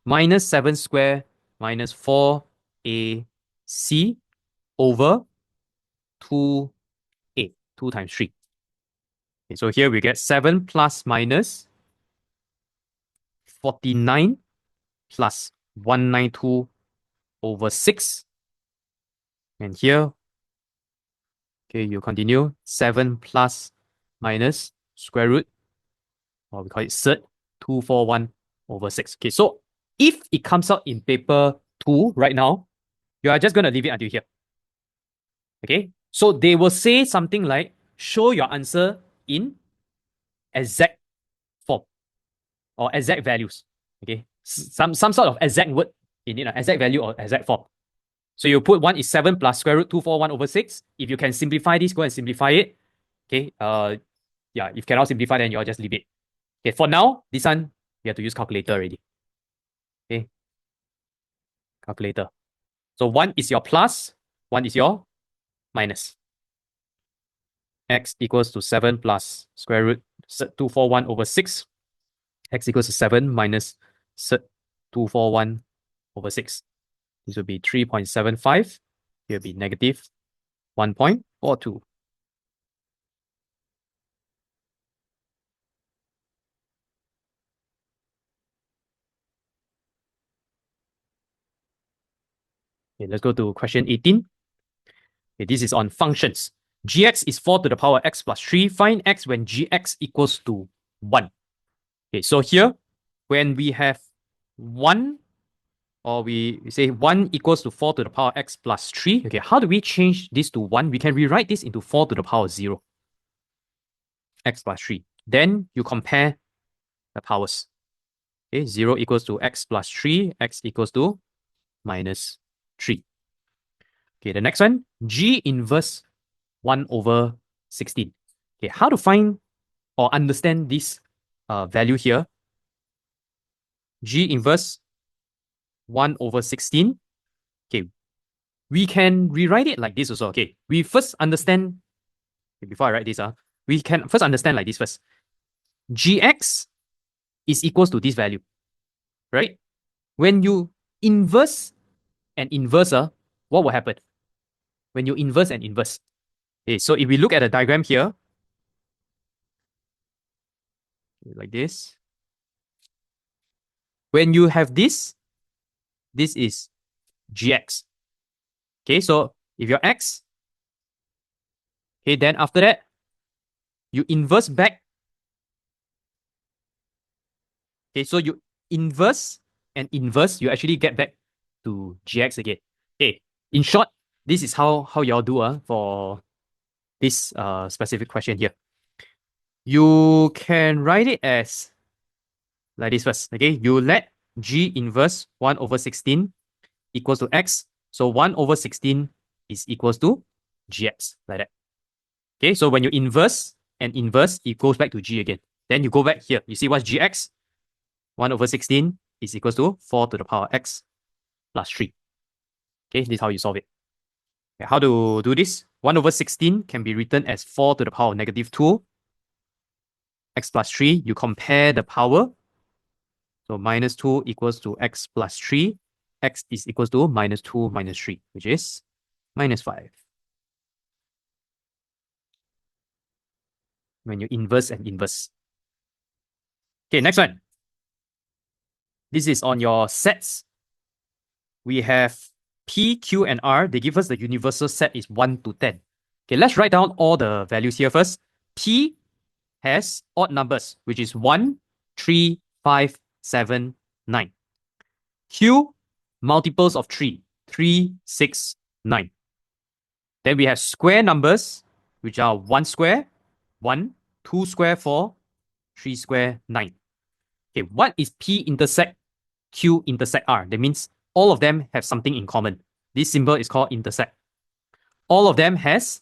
minus 7 squared minus 4ac over 2a, 2 times 3. Okay, so here we get 7 plus minus 49 plus 192 over 6. And here, okay, you continue. 7 plus minus square root, or we call it surd, 241 over 6. Okay, so if it comes out in paper 2 right now, you are just going to leave it until here. Okay, so they will say something like, show your answer in exact form or exact values. Okay, some sort of exact word in it, exact value or exact form. So you put 1 is 7 plus square root 241 over 6. If you can simplify this, go and simplify it. Okay, yeah, if cannot simplify, then you'll just leave it. Okay, for now, this one, you have to use calculator already. Okay, calculator. So 1 is your plus, 1 is your minus. X equals to 7 plus square root 241 over 6. X equals to 7 minus 241 over 6. This will be 3.75. Here will be negative 1.42. Okay, let's go to question 18. Okay, this is on functions. Gx is 4 to the power x plus 3. Find x when gx equals to 1. Okay, so here, when we have 1, or we say 1 equals to 4 to the power x plus 3. Okay, how do we change this to 1? We can rewrite this into 4 to the power 0. X plus 3. Then you compare the powers. Okay, 0 equals to x plus 3. X equals to minus 3. Okay, the next one, g inverse 1 over 16. Okay, how to find or understand this value here? G inverse 1 over 16. Okay, we can rewrite it like this also. Okay, we first understand, before I write this, we can first understand like this first. Gx is equals to this value, right? When you inverse and inverse, what will happen? When you inverse and inverse. Okay, so if we look at the diagram here, like this, when you have this is gx. Okay, so if you're x, okay, then after that, you inverse back. Okay, so you inverse and inverse, you actually get back to gx again. Okay, in short, this is how y'all do for this specific question here. You can write it as like this first. Okay, you let g inverse 1 over 16 equals to x. So 1 over 16 is equals to gx, like that. Okay, so when you inverse and inverse, it goes back to g again. Then you go back here. You see what's gx? 1 over 16 is equals to 4 to the power x plus 3. Okay, this is how you solve it. Okay, how to do this? 1 over 16 can be written as 4 to the power negative 2 x plus 3. You compare the power. So minus 2 equals to x plus 3. X is equals to minus 2 minus 3, which is minus 5. When you inverse and inverse. Okay, next one. This is on your sets. We have P, Q, and R. They give us the universal set is 1 to 10. Okay, let's write down all the values here first. P has odd numbers, which is 1, 3, 5, 7, 9. Q, multiples of 3, 3, 6, 9. Then we have square numbers, which are 1 square, 1, 2 square, 4, 3 square, 9. Okay, what is P intersect Q intersect R? That means all of them have something in common. This symbol is called intersect. All of them has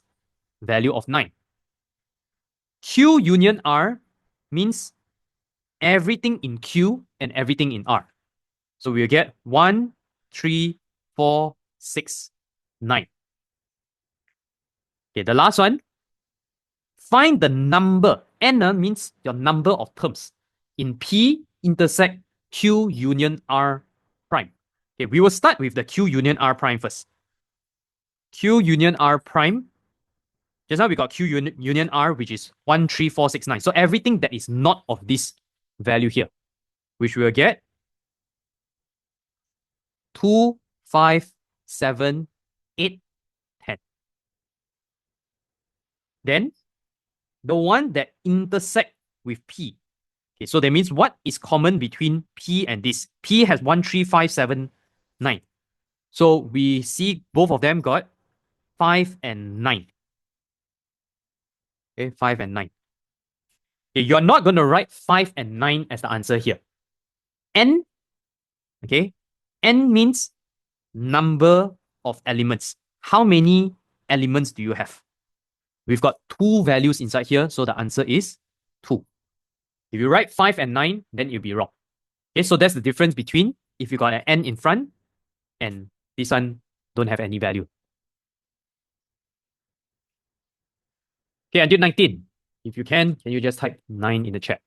value of 9. Q union R means everything in Q and everything in R. So we'll get 1, 3, 4, 6, 9. Okay, the last one. Find the number. N means your number of terms in P intersect Q union R prime. Okay, we will start with the Q union R prime first. Q union R prime. Just now we got Q union R, which is 1, 3, 4, 6, 9. So everything that is not of this value here, which we will get 2, 5, 7, 8, 10. Then the one that intersect with P. Okay, so that means what is common between P and this? P has 1, 3, 5, 7, 9. So we see both of them got 5 and 9. Okay, 5 and 9. Okay, you're not going to write 5 and 9 as the answer here. N, okay, N means number of elements. How many elements do you have? We've got 2 values inside here, so the answer is 2. If you write 5 and 9, then you'll be wrong. Okay, so that's the difference between if you got an N in front and this one don't have any value. Okay, until 19. If you can you just type 9 in the chat?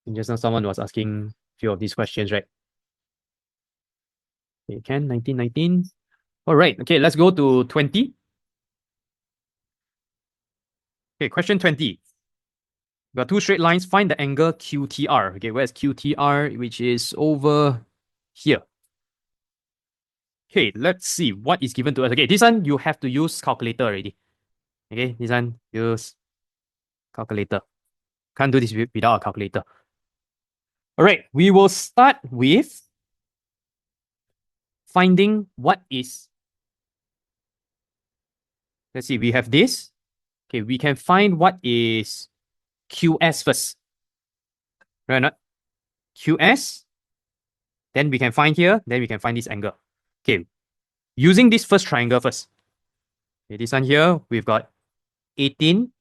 And just now someone was asking a few of these questions, right? Okay, can 19, 19. All right, okay, let's go to 20. Okay, question 20. We got 2 straight lines. Find the angle QTR. Okay, where's QTR? Which is over here. Okay, let's see what is given to us. Okay, this one you have to use calculator already. Okay, this one use calculator. Can't do this without a calculator. All right, we will start with finding what is. Let's see, we have this. Okay, we can find what is QS first. Right or not? QS. Then we can find here. Then we can find this angle. Okay, using this first triangle first. Okay, this one here, we've got 18,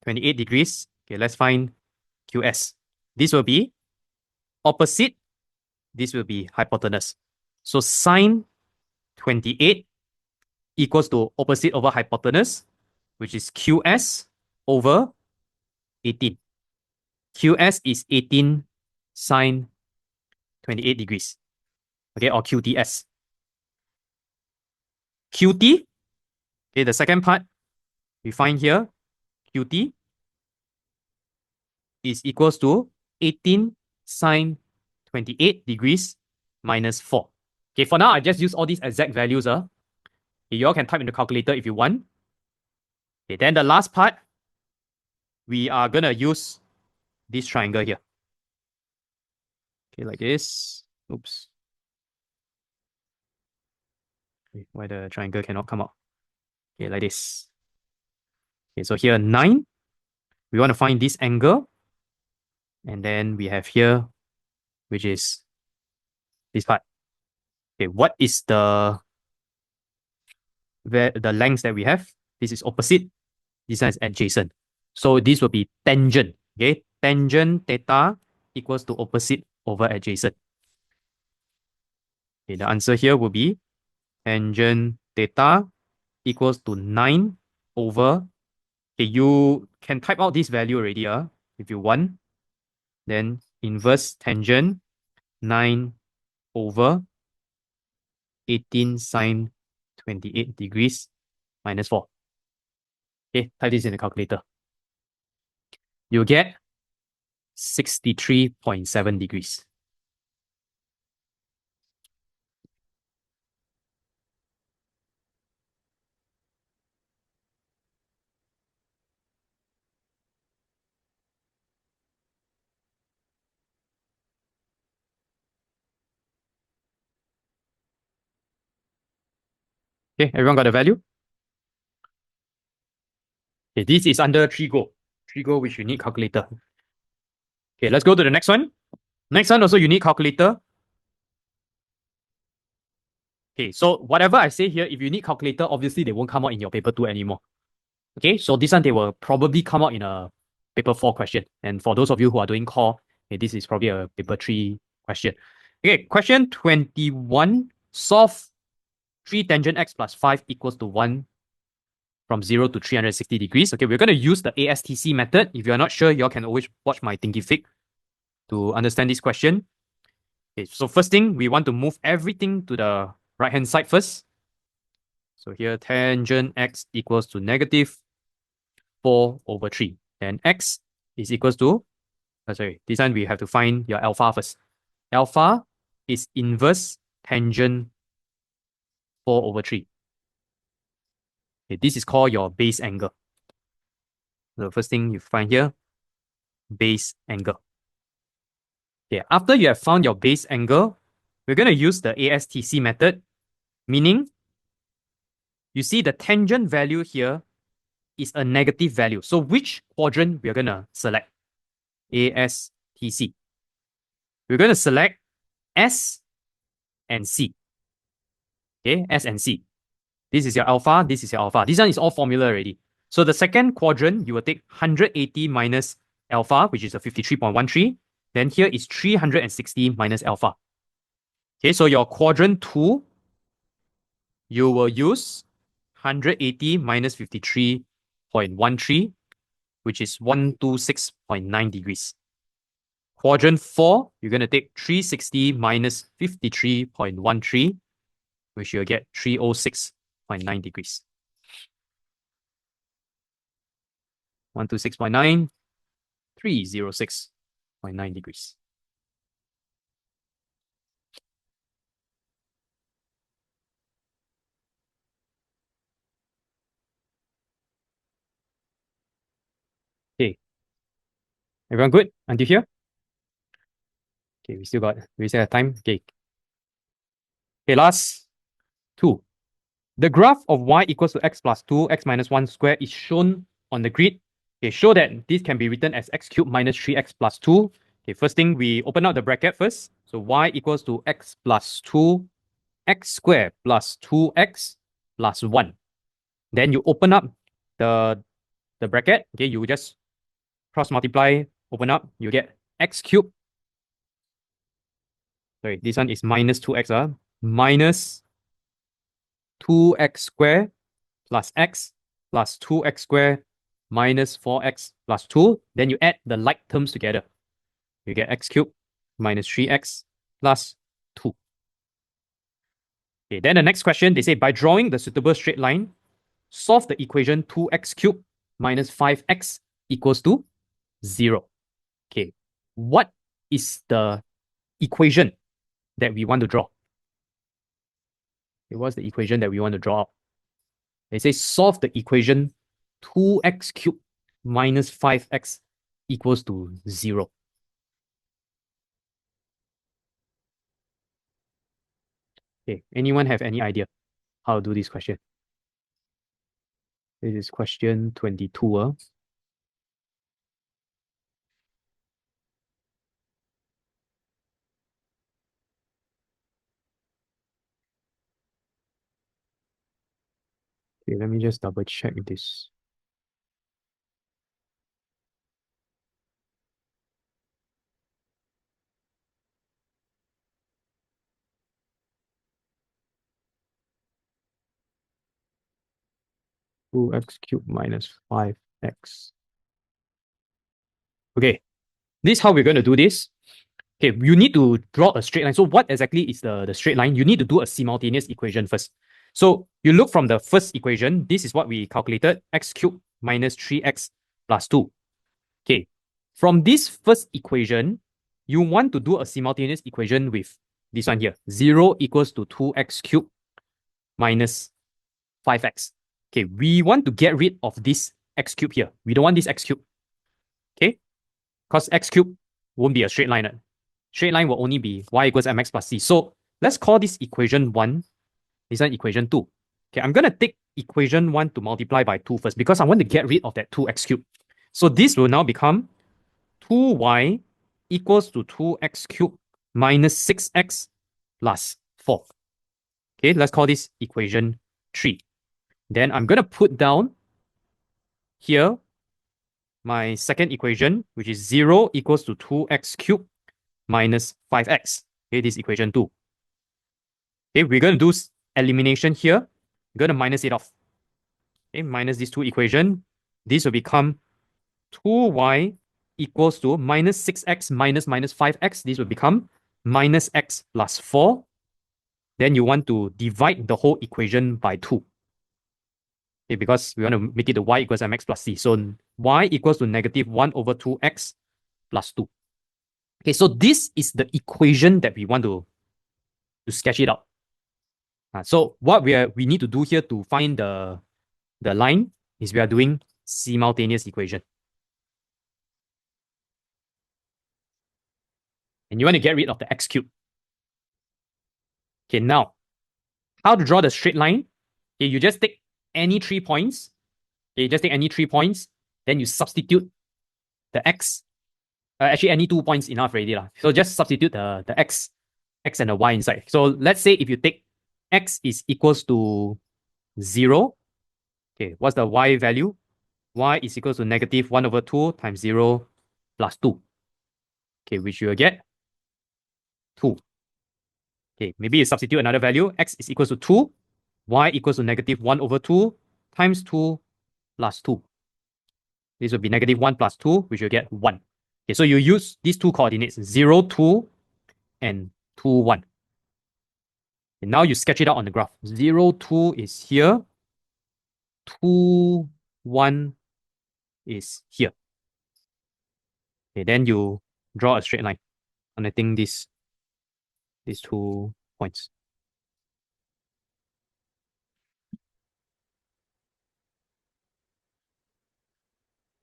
28 degrees. Okay, let's find QS. This will be opposite. This will be hypotenuse. So sine 28 equals to opposite over hypotenuse, which is QS over 18. QS is 18 sine 28 degrees. Okay, or QTS. QT, okay, the second part, we find here, QT is equals to 18 sine 28 degrees minus 4. Okay, for now, I just use all these exact values. You all can type in the calculator if you want. Okay, then the last part, we are going to use this triangle here. Okay, like this. Oops. Okay, why the triangle cannot come out? Okay, like this. Okay, so here 9. We want to find this angle. And then we have here, which is this part. Okay, what is the length that we have? This is opposite. This one is adjacent. So this will be tangent. Okay, tangent theta equals to opposite over adjacent. Okay, the answer here will be tangent theta equals to 9 over, okay, you can type out this value already if you want. Then inverse tangent 9 over 18 sine 28 degrees minus 4. Okay, type this in the calculator. You'll get 63.7 degrees. Okay, everyone got the value? Okay, this is under Trigo. Trigo, which you need calculator. Okay, let's go to the next one. Next one also you need calculator. Okay, so whatever I say here, if you need calculator, obviously they won't come out in your paper 2 anymore. Okay, so this one they will probably come out in a paper 4 question. And for those of you who are doing core, okay, this is probably a paper 3 question. Okay, question 21. Solve 3 tangent x plus 5 equals to 1 from 0 to 360 degrees. Okay, we're going to use the ASTC method. If you're not sure, you all can always watch my Thinkific to understand this question. Okay, so first thing, we want to move everything to the right-hand side first. So here, tangent x equals to negative 4 over 3. Then x is equals to, sorry, this one we have to find your alpha first. Alpha is inverse tangent 4 over 3. Okay, this is called your base angle. The first thing you find here, base angle. Okay, after you have found your base angle, we're going to use the ASTC method, meaning you see the tangent value here is a negative value. So which quadrant we're going to select? ASTC. We're going to select S and C. Okay, S and C. This is your alpha, this is your alpha. This one is all formula already. So the second quadrant, you will take 180 minus alpha, which is a 53.13. Then here is 360 minus alpha. Okay, so your quadrant 2, you will use 180 minus 53.13, which is 126.9 degrees. Quadrant 4, you're going to take 360 minus 53.13, which you'll get 306.9 degrees. 126.9, 306.9 degrees. Okay. Everyone good until here? Okay, we still have time. Okay. Okay, last 2. The graph of y equals to x plus 2, x minus 1 square is shown on the grid. Okay, show that this can be written as x cubed minus 3x plus 2. Okay, first thing, we open up the bracket first. So y equals to x plus 2, x squared plus 2x plus 1. Then you open up the bracket. Okay, you just cross multiply, open up, you get x cubed. Sorry, this one is minus 2x, minus 2x squared plus x plus 2x squared minus 4x plus 2. Then you add the like terms together. You get x cubed minus 3x plus 2. Okay, then the next question, they say by drawing the suitable straight line, solve the equation 2x cubed minus 5x equals to 0. Okay, what is the equation that we want to draw? Okay, what's the equation that we want to draw out? They say solve the equation 2x cubed minus 5x equals to 0. Okay, anyone have any idea how to do this question? This is question 22. Okay, let me just double check this. 2x cubed minus 5x. Okay, this is how we're going to do this. Okay, you need to draw a straight line. So what exactly is the straight line? You need to do a simultaneous equation first. So you look from the first equation. This is what we calculated. X cubed minus 3x plus 2. Okay, from this first equation, you want to do a simultaneous equation with this one here. 0 equals to 2x cubed minus 5x. Okay, we want to get rid of this x cubed here. We don't want this x cubed. Okay, because x cubed won't be a straight line. Straight line will only be y equals mx plus c. So let's call this equation 1. This one equation 2. Okay, I'm going to take equation 1 to multiply by 2 first because I want to get rid of that 2x cubed. So this will now become 2y equals to 2x cubed minus 6x plus 4. Okay, let's call this equation 3. Then I'm going to put down here my second equation, which is 0 equals to 2x cubed minus 5x. Okay, this is equation 2. Okay, we're going to do elimination here. We're going to minus it off. Okay, minus these two equations. This will become 2y equals to minus 6x minus 5x. This will become minus x plus 4. Then you want to divide the whole equation by 2. Okay, because we want to make it the y equals mx plus c. So y equals to negative 1 over 2x plus 2. Okay, so this is the equation that we want to sketch it out. So what we need to do here to find the line is we are doing simultaneous equation. And you want to get rid of the x cubed. Okay, now, how to draw the straight line? Okay, you just take any 3 points. Okay, just take any 3 points. Then you substitute the x. Actually, any 2 points enough already. So just substitute the x and the y inside. So let's say if you take x is equals to 0. Okay, what's the y value? Y is equals to negative 1 over 2 times 0 plus 2. Okay, which you will get 2. Okay, maybe you substitute another value. X is equals to 2. Y equals to negative 1 over 2 times 2 plus 2. This will be negative 1 plus 2, which will get 1. Okay, so you use these two coordinates, 0, 2, and 2, 1. And now you sketch it out on the graph. 0, 2 is here. 2, 1 is here. Okay, then you draw a straight line connecting these 2 points.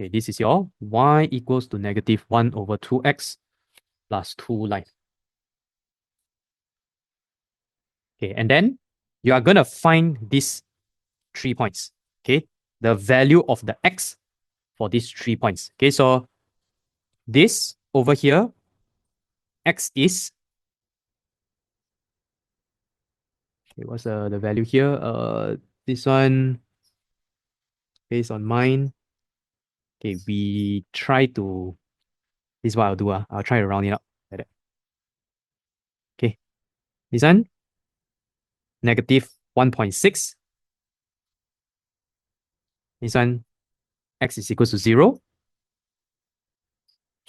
Okay, this is your y equals to negative 1 over 2x plus 2 line. Okay, and then you are going to find these 3 points. Okay, the value of the x for these 3 points. Okay, so this over here, x is, okay, what's the value here? This one, based on mine. Okay, we try to, this is what I'll do. I'll try to round it up like that. Okay, this one, negative 1.6. This one, x is equals to 0.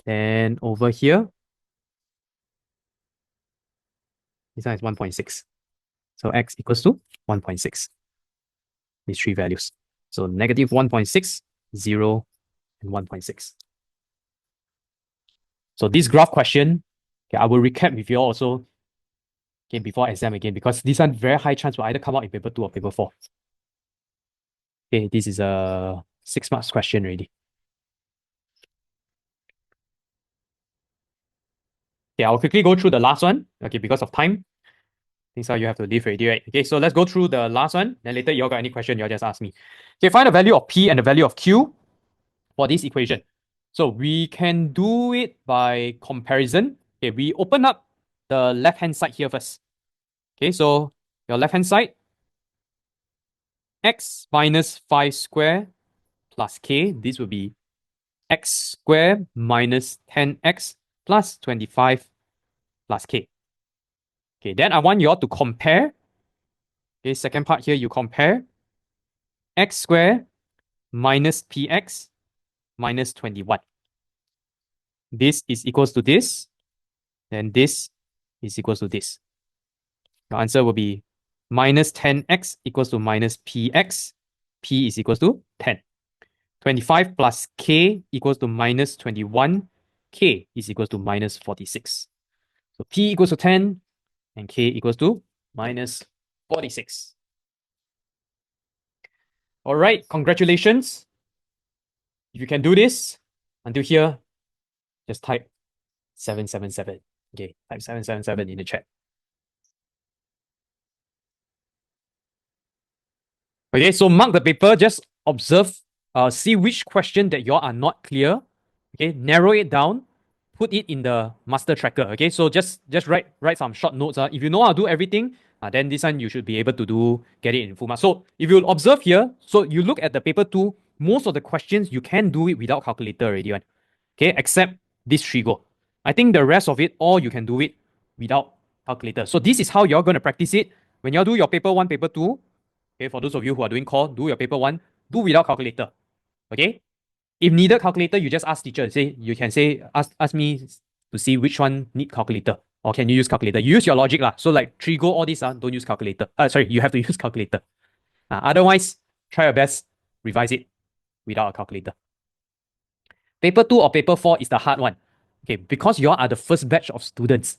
Then over here, this one is 1.6. So x equals to 1.6. These 3 values. So negative 1.6, 0, and 1.6. So this graph question, okay, I will recap with you all also before exam again, because this one very high chance will either come out in paper 2 or paper 4. Okay, this is a 6 marks question already. Okay, I'll quickly go through the last one. Okay, because of time. Things how you have to leave already, right? Okay, so let's go through the last one. Then later you all got any question, you all just ask me. Okay, find the value of P and the value of Q for this equation. So we can do it by comparison. Okay, we open up the left-hand side here first. Okay, so your left-hand side, x minus 5 square plus k. This will be x square minus 10x plus 25 plus k. Okay, then I want you all to compare. Okay, second part here, you compare x square minus px minus 21. This is equals to this, and this is equals to this. Your answer will be minus 10x equals to minus px. P is equals to 10. 25 plus k equals to minus 21. K is equals to minus 46. So P equals to 10 and K equals to minus 46. All right, congratulations. If you can do this until here, just type 777. Okay, type 777 in the chat. Okay, so mark the paper, just observe, see which question that you are not clear. Okay, narrow it down, put it in the master tracker. Okay, so just write some short notes. If you know how to do everything, then this one you should be able to get it in full marks. So if you observe here, so you look at the paper 2, most of the questions you can do it without calculator already. Okay, except this trigo. I think the rest of it, all you can do it without calculator. So this is how you're going to practice it. When you do your paper 1, paper 2, okay, for those of you who are doing core, do your paper 1, do without calculator. Okay? If needed calculator, you just ask teacher. You can say, ask me to see which one need calculator. Or can you use calculator? You use your logic lah. So like trigo, all this, don't use calculator. Sorry, you have to use calculator. Otherwise, try your best, revise it without a calculator. Paper 2 or paper 4 is the hard one. Okay, because you all are the first batch of students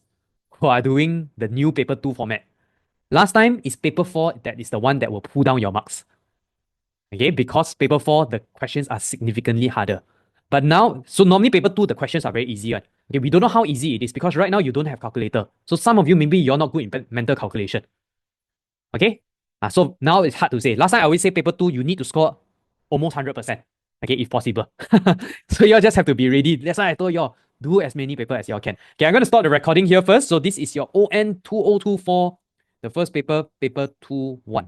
who are doing the new paper 2 format. Last time is paper 4 that is the one that will pull down your marks. Okay, because paper 4, the questions are significantly harder. But now, so normally paper 2, the questions are very easy. Right? Okay, we don't know how easy it is because right now you don't have calculator. So some of you, maybe you're not good in mental calculation. Okay, so now it's hard to say. Last time I always say paper 2, you need to score almost 100%. Okay, if possible. So you all just have to be ready. That's why I told you all, do as many papers as you all can. Okay, I'm going to start the recording here first. So this is your ON 2024, the first paper, paper 2-1.